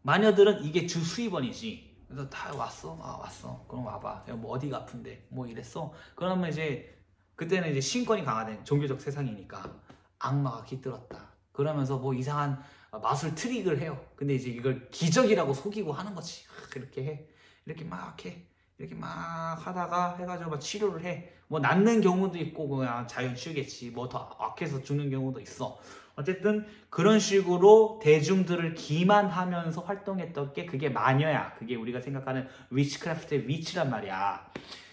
마녀들은 이게 주 수입원이지. 그래서 다 왔어? 왔어. 그럼 와봐. 뭐 어디가 아픈데? 뭐 이랬어? 그러면 이제 그때는 이제 신권이 강화된 종교적 세상이니까 악마가 깃들었다. 그러면서 뭐 이상한 마술 트릭을 해요. 근데 이제 이걸 기적이라고 속이고 하는 거지. 이렇게 해. 이렇게 막 해. 이렇게 막 하다가 해가지고 막 치료를 해. 뭐 낫는 경우도 있고 그냥 자연 치유겠지. 뭐 더 악해서 죽는 경우도 있어. 어쨌든 그런 식으로 대중들을 기만하면서 활동했던 게 그게 마녀야. 그게 우리가 생각하는 위치크래프트의 위치란 말이야.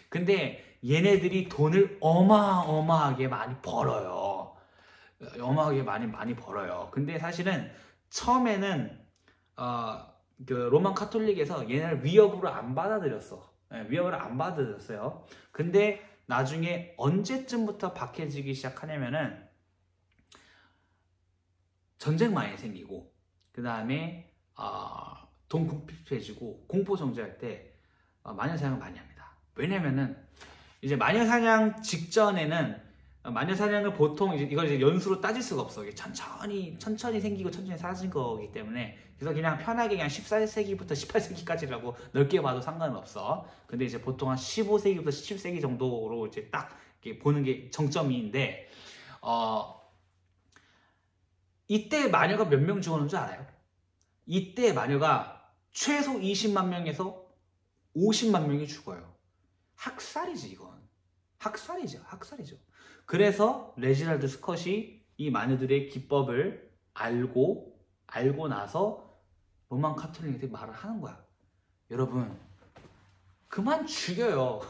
근데 얘네들이 돈을 어마어마하게 많이 벌어요. 어마어마하게 많이 벌어요. 근데 사실은 처음에는 그 로만 카톨릭에서 얘네를 위협으로 안 받아들였어. 위협을 안 받아들였어요. 근데 나중에 언제쯤부터 박해지기 시작하냐면은 전쟁 많이 생기고, 그 다음에 돈 궁핍해지고 공포 정지할 때 마녀 사냥을 많이 합니다. 왜냐면은 이제 마녀 사냥 직전에는 마녀 사냥을 보통 이걸 이제 연수로 따질 수가 없어. 이게 천천히 생기고 천천히 사라진 거기 때문에 그래서 그냥 편하게 그냥 14세기부터 18세기까지라고 넓게 봐도 상관은 없어. 근데 이제 보통 한 15세기부터 17세기 정도로 이제 딱 이렇게 보는 게 정점인데 이때 마녀가 몇 명 죽었는 줄 알아요? 이때 마녀가 최소 20만 명에서 50만 명이 죽어요. 학살이지 이건. 학살이죠. 그래서 레지널드 스컷이 이 마녀들의 기법을 알고 나서 로만 카톨릭한테 말을 하는 거야. 여러분 그만 죽여요.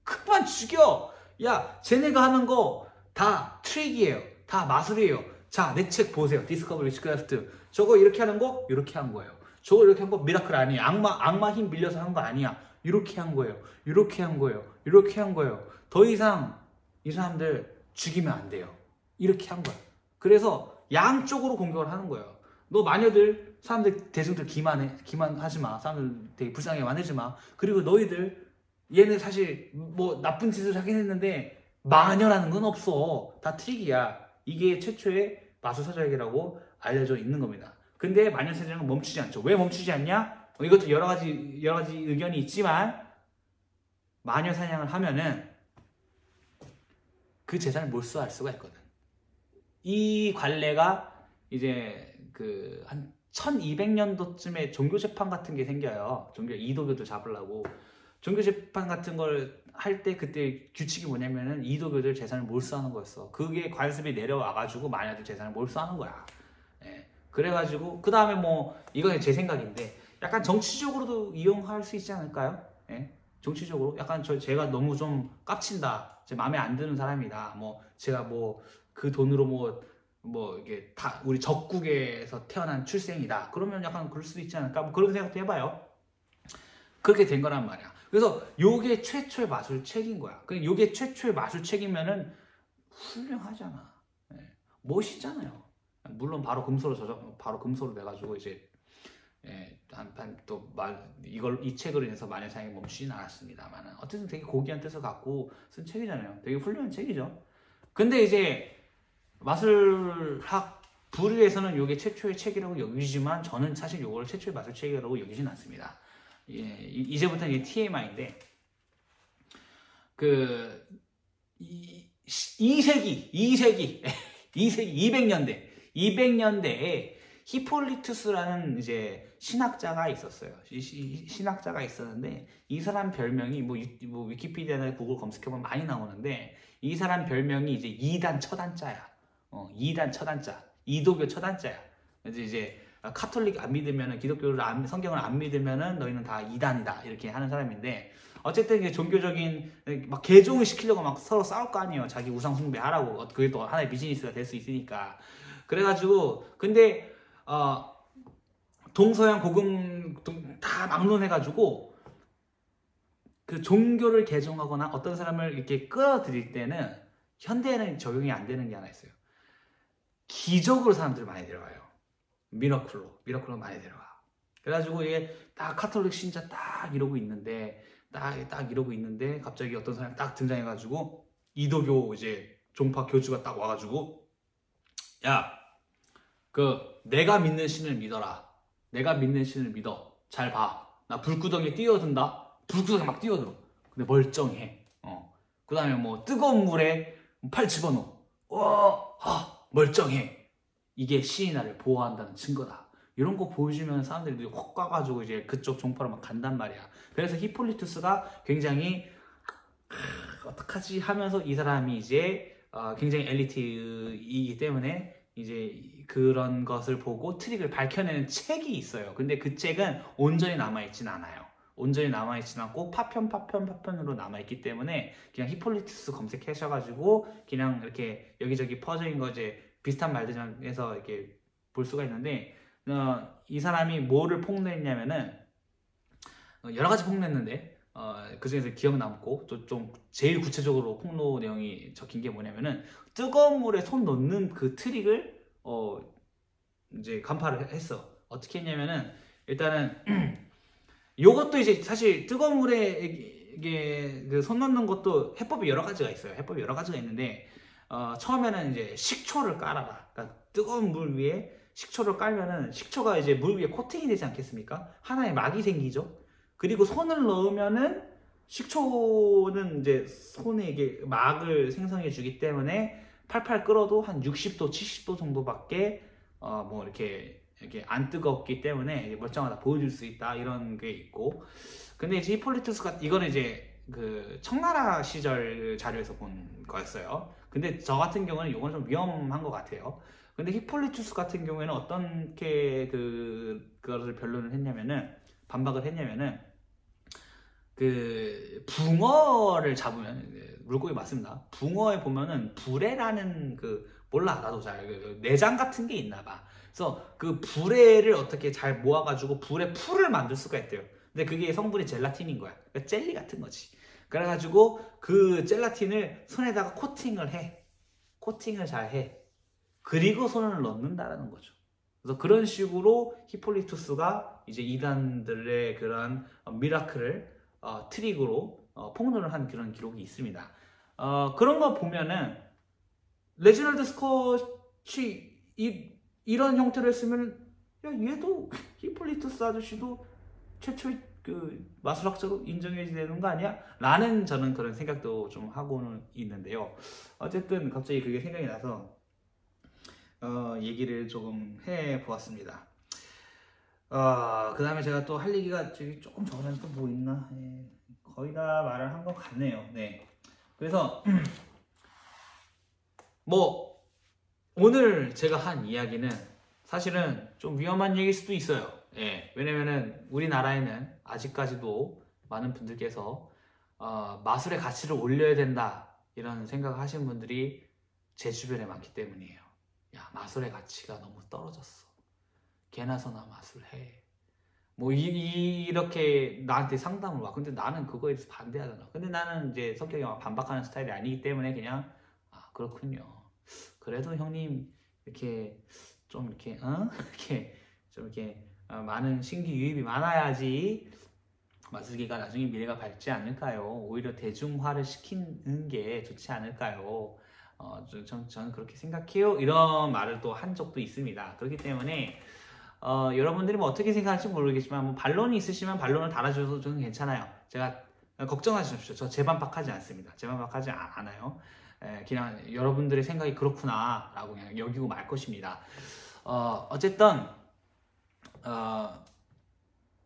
그만 죽여. 야 쟤네가 하는 거 다 트릭이에요. 다 마술이에요. 자 내 책 보세요. 디스커버리 위치크래프트. 저거 이렇게 하는 거 이렇게 한 거예요. 저거 이렇게 한 거 미라클 아니에요. 악마 힘 빌려서 한 거 아니야. 이렇게 한 거예요. 이렇게 한 거예요. 더 이상 이 사람들 죽이면 안 돼요. 이렇게 한 거야. 그래서 양쪽으로 공격을 하는 거예요. 너 마녀들, 사람들, 대중들 기만하지 마. 사람들 되게 불쌍하게 만들지 마. 그리고 너희들, 얘는 사실 뭐 나쁜 짓을 하긴 했는데 마녀라는 건 없어. 다 트릭이야. 이게 최초의 마술사절개라고 알려져 있는 겁니다. 근데 마녀 사냥은 멈추지 않죠. 왜 멈추지 않냐? 이것도 여러 가지 의견이 있지만 마녀 사냥을 하면은 그 재산을 몰수할 수가 있거든. 이 관례가 이제 그 한 1200년도쯤에 종교 재판 같은 게 생겨요. 이도교도 잡으려고 종교 재판 같은 걸 할 때 그때 규칙이 뭐냐면은 이도교들 재산을 몰수하는 거였어. 그게 관습이 내려와가지고 마녀들 재산을 몰수하는 거야. 예. 그래가지고 그 다음에 뭐 이건 제 생각인데 약간 정치적으로도 이용할 수 있지 않을까요? 예. 정치적으로 약간 제가 너무 좀 깝친다, 제 마음에 안 드는 사람이다, 뭐 제가 뭐 그 돈으로 뭐 이게 다 우리 적국에서 태어난 출생이다, 그러면 약간 그럴 수도 있지 않을까, 뭐 그런 생각도 해봐요. 그렇게 된 거란 말이야. 그래서 요게 최초의 마술책인 거야. 그냥 요게 최초의 마술책이면은 훌륭하잖아. 예. 멋있잖아요. 물론 바로 금소로 돼가지고 이제 이 책으로 인해서 마녀 사냥이 멈추진 않았습니다만 어쨌든 되게 고귀한 뜻을 갖고 쓴 책이잖아요. 되게 훌륭한 책이죠. 근데 이제 마술학 부류에서는 이게 최초의 책이라고 여기지만 저는 사실 이걸 최초의 마술책이라고 여기진 않습니다. 예, 이제부터는 이게 TMI인데 그 2세기 200년대에 히폴리투스라는 이제 신학자가 있었어요. 신학자가 있었는데 이 사람 별명이 뭐 위키피디아나 구글 검색해보면 많이 나오는데 이 사람 별명이 이제 2단 처단자야. 2단 처단자, 이도교 처단자야. 그래서 이제 카톨릭 안 믿으면은, 기독교를 성경을 안 믿으면은 너희는 다 2단이다 이렇게 하는 사람인데, 어쨌든 이게 종교적인 막 개종을 시키려고 막 서로 싸울 거 아니에요. 자기 우상 숭배하라고. 그게 또 하나의 비즈니스가 될 수 있으니까. 그래가지고 근데 동서양 고금 다 막론해가지고 그 종교를 개종하거나 어떤 사람을 이렇게 끌어들일 때는 현대에는 적용이 안 되는 게 하나 있어요. 기적으로 사람들을 많이 데려와요. 미러클로 많이 데려와. 그래가지고 이게 딱 카톨릭 신자 딱 이러고 있는데 갑자기 어떤 사람이 딱 등장해가지고 이도교 이제 종파 교주가 딱 와가지고, 야, 내가 믿는 신을 믿어라. 내가 믿는 신을 믿어. 잘 봐. 나 불구덩이에 뛰어든다. 불구덩이에 막 뛰어들어. 근데 멀쩡해. 그 다음에 뭐 뜨거운 물에 팔 집어넣어. 멀쩡해. 이게 신이 나를 보호한다는 증거다. 이런 거 보여주면 사람들이 확 가가지고 이제 그쪽 종파로 막 간단 말이야. 그래서 히폴리투스가 굉장히 어떡하지 하면서 이 사람이 이제 굉장히 엘리트이기 때문에 이제 그런 것을 보고 트릭을 밝혀내는 책이 있어요. 근데 그 책은 온전히 남아있진 않아요. 온전히 남아있진 않고 파편으로 남아있기 때문에 그냥 히폴리투스 검색하셔가지고 그냥 이렇게 여기저기 퍼져있는 거 이제 비슷한 말들에서 이렇게 볼 수가 있는데, 이 사람이 뭐를 폭로했냐면은 여러 가지 폭로했는데 그 중에서 기억 남고 좀 제일 구체적으로 폭로 내용이 적힌 게 뭐냐면은 뜨거운 물에 손 넣는 그 트릭을 이제 간파를 했어. 어떻게 했냐면은 일단은 요것도 이제 사실 뜨거운 물에 이게 그 손 넣는 것도 해법이 여러 가지가 있어요. 해법이 여러 가지가 있는데 처음에는 이제 식초를 깔아라. 그러니까 뜨거운 물 위에 식초를 깔면은 식초가 이제 물 위에 코팅이 되지 않겠습니까? 하나의 막이 생기죠. 그리고 손을 넣으면은 식초는 이제 손에 이게 막을 생성해 주기 때문에 팔팔 끓어도 한 60도, 70도 정도밖에 뭐 이렇게 안 뜨겁기 때문에 멀쩡하다 보여줄 수 있다 이런 게 있고. 근데 이제 히폴리투스가 이거는 이제 그 청나라 시절 자료에서 본 거였어요. 근데 저 같은 경우는 이건 좀 위험한 것 같아요. 근데 히폴리투스 같은 경우에는 어떻게 그거를 변론을 했냐면은 반박을 했냐면은 그 붕어를 잡으면 물고기 맞습니다. 붕어에 보면은 불에라는 그 몰라 나도 잘 내장 같은 게 있나 봐. 그래서 그 불에를 어떻게 잘 모아가지고 불에 풀을 만들 수가 있대요. 근데 그게 성분이 젤라틴인 거야. 그러니까 젤리 같은 거지. 그래가지고 그 젤라틴을 손에다가 코팅을 해. 코팅을 잘 해. 그리고 손을 넣는다라는 거죠. 그래서 그런 식으로 히폴리투스가 이제 이단들의 그런 미라클을 트릭으로 폭로를 한 그런 기록이 있습니다. 그런 거 보면은 레지널드 스콧이 이런 형태로 했으면 야 얘도 히폴리투스 아저씨도 최초의 그 마술학자로 인정해야 되는 거 아니야? 라는 저는 그런 생각도 좀 하고는 있는데요. 어쨌든 갑자기 그게 생각이 나서 얘기를 조금 해보았습니다. 그 다음에 제가 또 할 얘기가 저기 조금 적어놓은 또 뭐 있나? 예, 거의 다 말을 한 것 같네요. 네. 그래서 뭐 오늘 제가 한 이야기는 사실은 좀 위험한 얘기일 수도 있어요. 예, 왜냐면은 우리나라에는 아직까지도 많은 분들께서 마술의 가치를 올려야 된다 이런 생각을 하시는 분들이 제 주변에 많기 때문이에요. 야, 마술의 가치가 너무 떨어졌어. 개나소나 마술해. 뭐 이렇게 나한테 상담을 와. 근데 나는 그거에 대해서 반대하잖아. 근데 나는 이제 성격이 반박하는 스타일이 아니기 때문에 그냥 그렇군요. 그래도 형님 이렇게 좀 이렇게 이렇게 좀 이렇게 많은 신규 유입이 많아야지 마술계가 나중에 미래가 밝지 않을까요? 오히려 대중화를 시키는 게 좋지 않을까요? 저는 그렇게 생각해요. 이런 말을 또 한 적도 있습니다. 그렇기 때문에 여러분들이 뭐 어떻게 생각할지 모르겠지만 뭐 반론이 있으시면 반론을 달아주셔도 저는 괜찮아요. 제가 걱정하지 마십시오. 저 재반박하지 않습니다. 재반박하지 않아요. 그냥 여러분들의 생각이 그렇구나 라고 그냥 여기고 말 것입니다. 어쨌든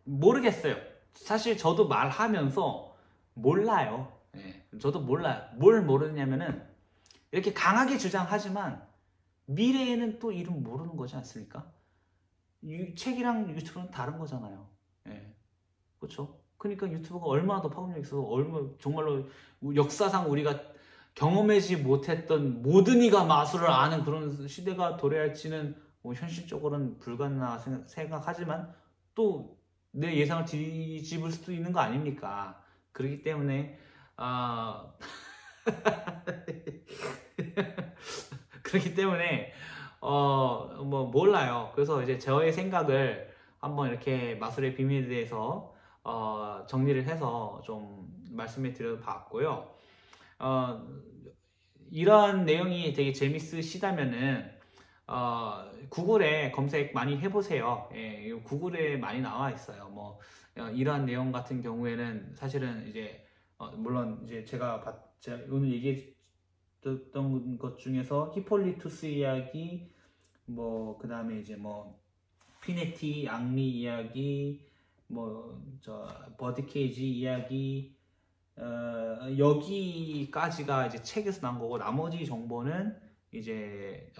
모르겠어요. 사실 저도 말하면서 몰라요. 저도 몰라요. 뭘 모르냐면은 이렇게 강하게 주장하지만 미래에는 또 이름 모르는 거지 않습니까? 책이랑 유튜브는 다른 거잖아요. 그렇죠? 그러니까 유튜브가 얼마나 더 파급력이 있어서 정말로 역사상 우리가 경험하지 못했던 모든 이가 마술을 아는 그런 시대가 도래할지는 뭐 현실적으로는 불가능하다 생각하지만 또 내 예상을 뒤집을 수도 있는 거 아닙니까? 그렇기 때문에 그렇기 때문에 뭐 몰라요. 그래서 이제 저의 생각을 한번 이렇게 마술의 비밀에 대해서 정리를 해서 좀 말씀해 드려 봤고요. 이런 내용이 되게 재밌으시다면은 구글에 검색 많이 해보세요. 예, 구글에 많이 나와 있어요. 뭐 이러한 내용 같은 경우에는 사실은 이제 물론 이제 제가 오늘 얘기했던 것 중에서 히폴리투스 이야기, 뭐 그 다음에 이제 뭐 피네티 앙리 이야기, 뭐 저 버드케이지 이야기, 여기까지가 이제 책에서 나온 거고 나머지 정보는 이제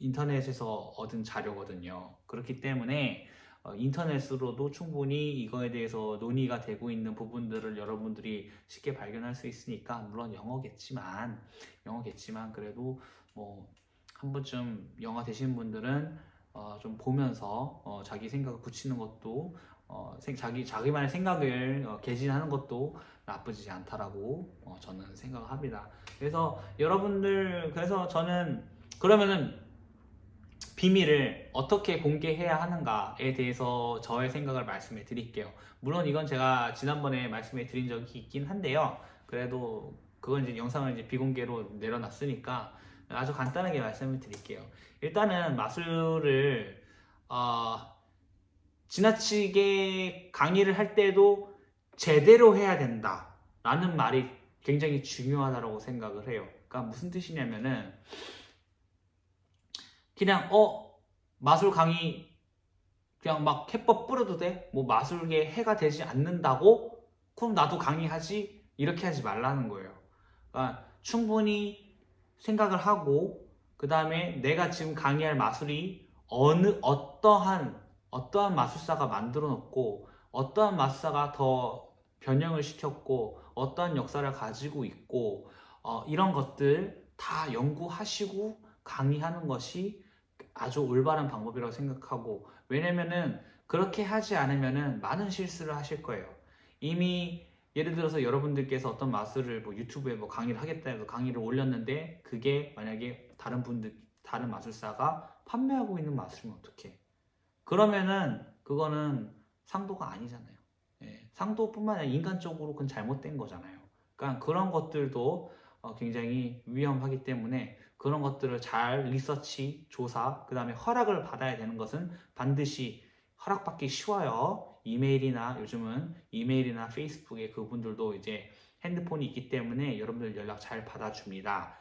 인터넷에서 얻은 자료거든요. 그렇기 때문에 인터넷으로도 충분히 이거에 대해서 논의가 되고 있는 부분들을 여러분들이 쉽게 발견할 수 있으니까, 물론 영어겠지만 그래도 뭐 한 번쯤 영어 되신 분들은 좀 보면서 자기 생각을 굳히는 것도 자기만의 생각을 개진하는 것도 나쁘지 않다라고 저는 생각을 합니다. 그래서 여러분들, 그래서 저는 그러면은 비밀을 어떻게 공개해야 하는가에 대해서 저의 생각을 말씀해 드릴게요. 물론 이건 제가 지난번에 말씀해 드린 적이 있긴 한데요. 그래도 그건 이제 영상을 이제 비공개로 내려놨으니까 아주 간단하게 말씀을 드릴게요. 일단은 마술을 지나치게 강의를 할 때도 제대로 해야 된다 라는 말이 굉장히 중요하다고 생각을 해요. 그러니까 무슨 뜻이냐면은 그냥 마술 강의 그냥 막 해법 뿌려도 돼? 뭐 마술계 해가 되지 않는다고? 그럼 나도 강의하지? 이렇게 하지 말라는 거예요. 그러니까 충분히 생각을 하고 그 다음에 내가 지금 강의할 마술이 어떠한 마술사가 만들어 놓고 어떠한 마술사가 더 변형을 시켰고 어떠한 역사를 가지고 있고 이런 것들 다 연구하시고 강의하는 것이 아주 올바른 방법이라고 생각하고, 왜냐면은 그렇게 하지 않으면은 많은 실수를 하실 거예요. 이미 예를 들어서 여러분들께서 어떤 마술을 뭐 유튜브에 뭐 강의를 하겠다 해서 강의를 올렸는데 그게 만약에 다른 마술사가 판매하고 있는 마술이면 어떡해? 그러면은 그거는 상도가 아니잖아요. 예, 상도뿐만 아니라 인간적으로 그건 잘못된 거잖아요. 그러니까 그런 것들도 굉장히 위험하기 때문에 그런 것들을 잘 리서치, 조사, 그 다음에 허락을 받아야 되는 것은 반드시 허락받기 쉬워요. 요즘은 이메일이나 페이스북에 그분들도 이제 핸드폰이 있기 때문에 여러분들 연락 잘 받아줍니다.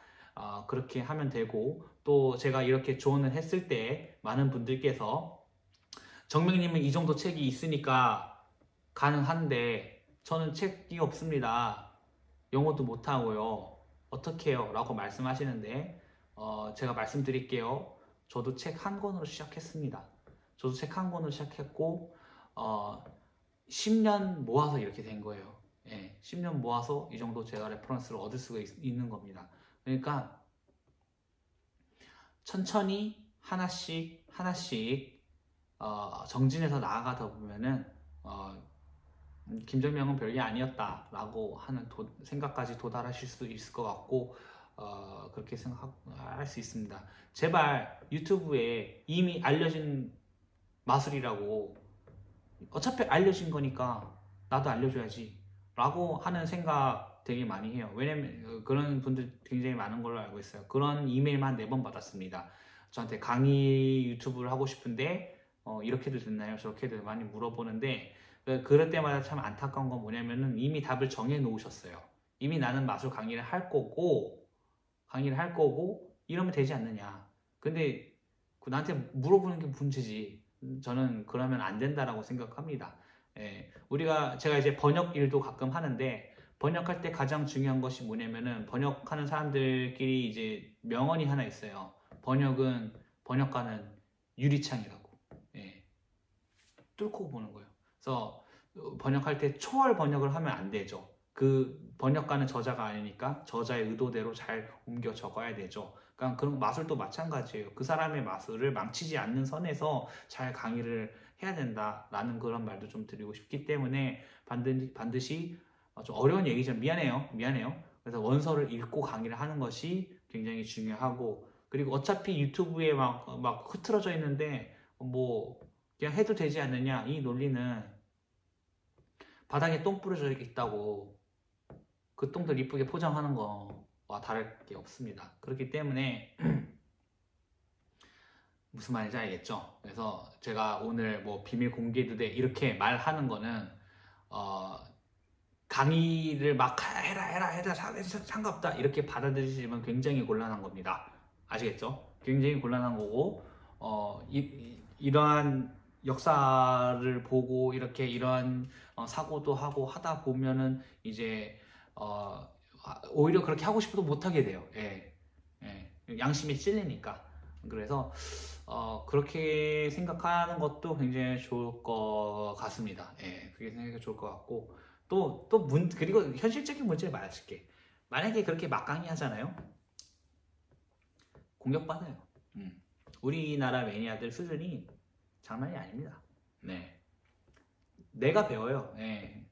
그렇게 하면 되고, 또 제가 이렇게 조언을 했을 때 많은 분들께서 정명님은 이 정도 책이 있으니까 가능한데 저는 책이 없습니다. 영어도 못하고요. 어떻게 해요? 라고 말씀하시는데 제가 말씀드릴게요. 저도 책 한 권으로 시작했습니다. 저도 책 한 권으로 시작했고 10년 모아서 이렇게 된 거예요. 예, 10년 모아서 이 정도 제가 레퍼런스를 얻을 수가 있는 겁니다. 그러니까 천천히 하나씩 정진해서 나아가다 보면은 김정명은 별게 아니었다라고 하는 생각까지 도달하실 수 있을 것 같고 그렇게 생각할 수 있습니다. 제발 유튜브에 이미 알려진 마술이라고, 어차피 알려진 거니까 나도 알려줘야지 라고 하는 생각 되게 많이 해요. 왜냐면 그런 분들 굉장히 많은 걸로 알고 있어요. 그런 이메일만 4번 받았습니다. 저한테 강의 유튜브를 하고 싶은데 이렇게도 됐나요? 저렇게도 많이 물어보는데, 그럴 때마다 참 안타까운 건 뭐냐면은 이미 답을 정해 놓으셨어요. 이미 나는 마술 강의를 할 거고 이러면 되지 않느냐. 근데 나한테 물어보는 게 문제지. 저는 그러면 안 된다라고 생각합니다. 예, 제가 이제 번역 일도 가끔 하는데, 번역할 때 가장 중요한 것이 뭐냐면은 번역하는 사람들끼리 이제 명언이 하나 있어요. 번역가는 유리창이라고. 예, 뚫고 보는 거예요. 그래서 번역할 때 초월 번역을 하면 안 되죠. 그 번역가는 저자가 아니니까 저자의 의도대로 잘 옮겨 적어야 되죠. 그러니까 그런 마술도 마찬가지예요. 그 사람의 마술을 망치지 않는 선에서 잘 강의를 해야 된다라는 그런 말도 좀 드리고 싶기 때문에 반드시 좀 어려운 얘기죠. 미안해요. 그래서 원서를 읽고 강의를 하는 것이 굉장히 중요하고, 그리고 어차피 유튜브에 막 흐트러져 있는데 뭐 그냥 해도 되지 않느냐, 이 논리는 바닥에 똥 뿌려져 있다고 그 똥들 이쁘게 포장하는 거와 다를 게 없습니다. 그렇기 때문에 무슨 말인지 알겠죠? 그래서 제가 오늘 뭐 비밀 공개도 돼 이렇게 말하는 거는 강의를 막 해라 상관없다 이렇게 받아들이시면 굉장히 곤란한 겁니다. 아시겠죠? 굉장히 곤란한 거고 이러한 역사를 보고 이렇게 이러한 사고도 하고 하다 보면은 이제 오히려 그렇게 하고 싶어도 못하게 돼요. 예. 양심이 찔리니까. 그래서 그렇게 생각하는 것도 굉장히 좋을 것 같습니다. 예, 그게 생각이 좋을 것 같고, 그리고 현실적인 문제를 말할게. 만약에 그렇게 막강의 하잖아요. 공격받아요. 우리나라 매니아들 수준이 장난이 아닙니다. 네. 내가 배워요. 네.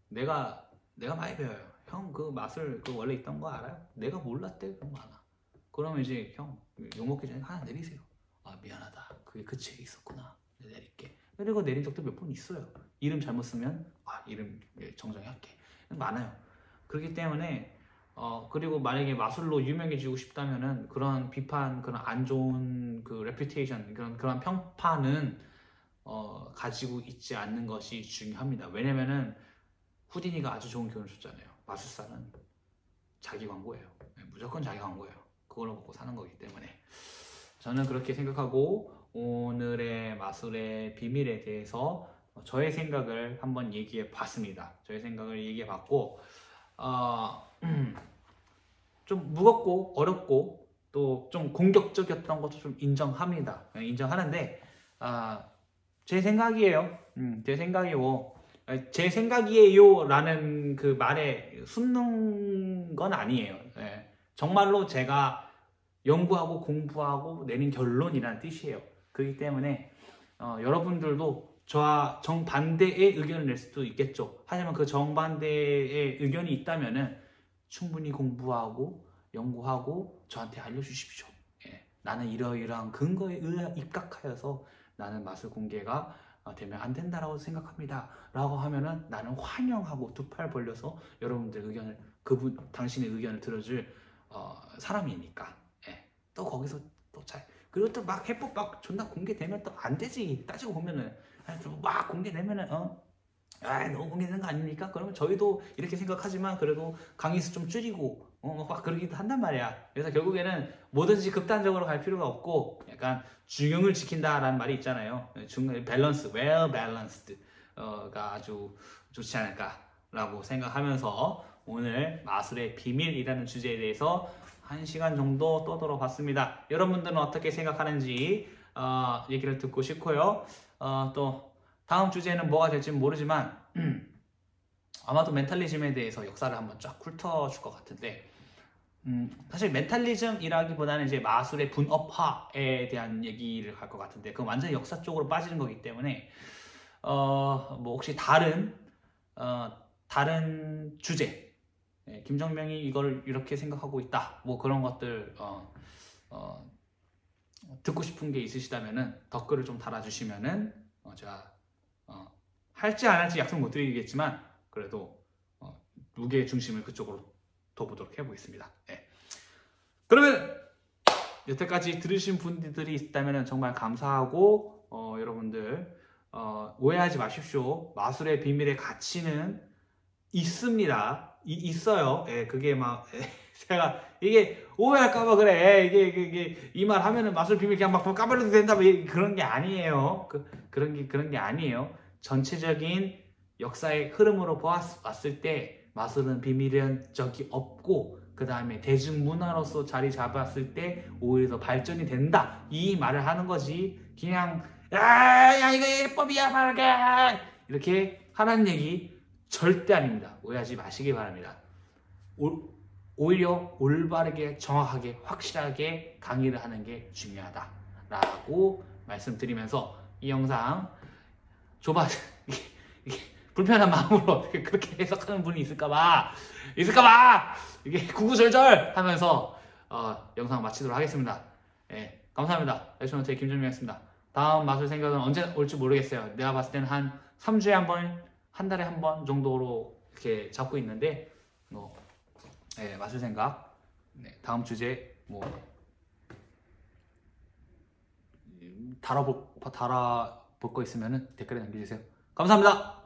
내가 많이 배워요. 형, 그 마술 원래 있던 거 알아요? 내가 몰랐대. 그런 거 많아. 그러면 이제 형, 욕먹기 전에 하나 내리세요. 아, 미안하다. 그게 그 책에 있었구나. 내릴게. 그리고 내린 적도 몇 번 있어요. 이름 잘못 쓰면 이름 정정할게. 많아요. 그렇기 때문에 그리고 만약에 마술로 유명해지고 싶다면은 그런 비판, 그런 안 좋은 그 레퓨테이션, 그런 평판은 가지고 있지 않는 것이 중요합니다. 왜냐면은 후디니가 아주 좋은 교훈을 줬잖아요. 마술사는 자기 광고예요. 무조건 자기 광고예요. 그걸로 먹고 사는 거기 때문에 저는 그렇게 생각하고 오늘의 마술의 비밀에 대해서 저의 생각을 한번 얘기해 봤습니다. 저의 생각을 얘기해 봤고 좀 무겁고 어렵고 또 좀 공격적이었던 것도 좀 인정합니다. 인정하는데 제 생각이에요. 제 생각이고 제 생각이에요 라는 그 말에 숨는 건 아니에요. 정말로 제가 연구하고 공부하고 내린 결론이라는 뜻이에요. 그렇기 때문에 여러분들도 저와 정반대의 의견을 낼 수도 있겠죠. 하지만 그 정반대의 의견이 있다면은 충분히 공부하고 연구하고 저한테 알려주십시오. 나는 이러이러한 근거에 입각하여서 나는 마술 공개가 되면 안 된다라고 생각합니다 라고 하면은 나는 환영하고 두 팔 벌려서 여러분들 의견을 당신의 의견을 들어줄 사람이니까 또 거기서 또 잘 그리고 또 막 해법 막 존나 공개되면 또 안 되지. 따지고 보면은 막 공개되면은 너무 공개되는 거 아닙니까? 그러면 저희도 이렇게 생각하지만 그래도 강의수 좀 줄이고 막 그러기도 한단 말이야. 그래서 결국에는 뭐든지 극단적으로 갈 필요가 없고 약간 균형을 지킨다라는 말이 있잖아요. 밸런스, well balanced가 아주 좋지 않을까라고 생각하면서 오늘 마술의 비밀이라는 주제에 대해서 1시간 정도 떠들어 봤습니다. 여러분들은 어떻게 생각하는지 얘기를 듣고 싶고요. 또 다음 주제는 뭐가 될지 모르지만 아마도 멘탈리즘에 대해서 역사를 한번 쫙 훑어줄 것 같은데 사실 멘탈리즘이라기보다는 이제 마술의 분업화에 대한 얘기를 할 것 같은데 그건 완전히 역사 쪽으로 빠지는 거기 때문에 뭐 혹시 다른 주제 김정명이 이걸 이렇게 생각하고 있다 뭐 그런 것들 듣고 싶은 게 있으시다면은 댓글을 좀 달아주시면은 제가 할지 안 할지 약속 못 드리겠지만 그래도 무게의 중심을 그쪽으로 둬보도록 해보겠습니다. 그러면 여태까지 들으신 분들이 있다면 정말 감사하고 여러분들 오해하지 마십시오. 마술의 비밀의 가치는 있습니다. 있어요. 그게 막 제가 이게 오해할까봐 그래. 이게 이 말 하면은 마술 비밀 그냥 막 까발려도 된다 그런 게 아니에요. 그런 게 아니에요. 전체적인 역사의 흐름으로 보았을 때 마술은 비밀은 적이 없고 그 다음에 대중문화로서 자리 잡았을 때 오히려 더 발전이 된다 이 말을 하는 거지 그냥 야 이거 예법이야 말게 이렇게 하라는 얘기 절대 아닙니다. 오해하지 마시기 바랍니다. 오히려 올바르게 정확하게 확실하게 강의를 하는 게 중요하다 라고 말씀드리면서 이 영상 이게 불편한 마음으로 어떻게 그렇게 해석하는 분이 있을까봐 이게 구구절절 하면서 영상 마치도록 하겠습니다. 감사합니다. 레스토랑의 김정민이었습니다. 다음 마술 생각은 언제 올지 모르겠어요. 내가 봤을 때는 한 3주에 한 번, 한 달에 한 번 정도로 이렇게 잡고 있는데 마술 생각 다음 주제 뭐 달아볼 거 있으면 댓글에 남겨주세요. 감사합니다.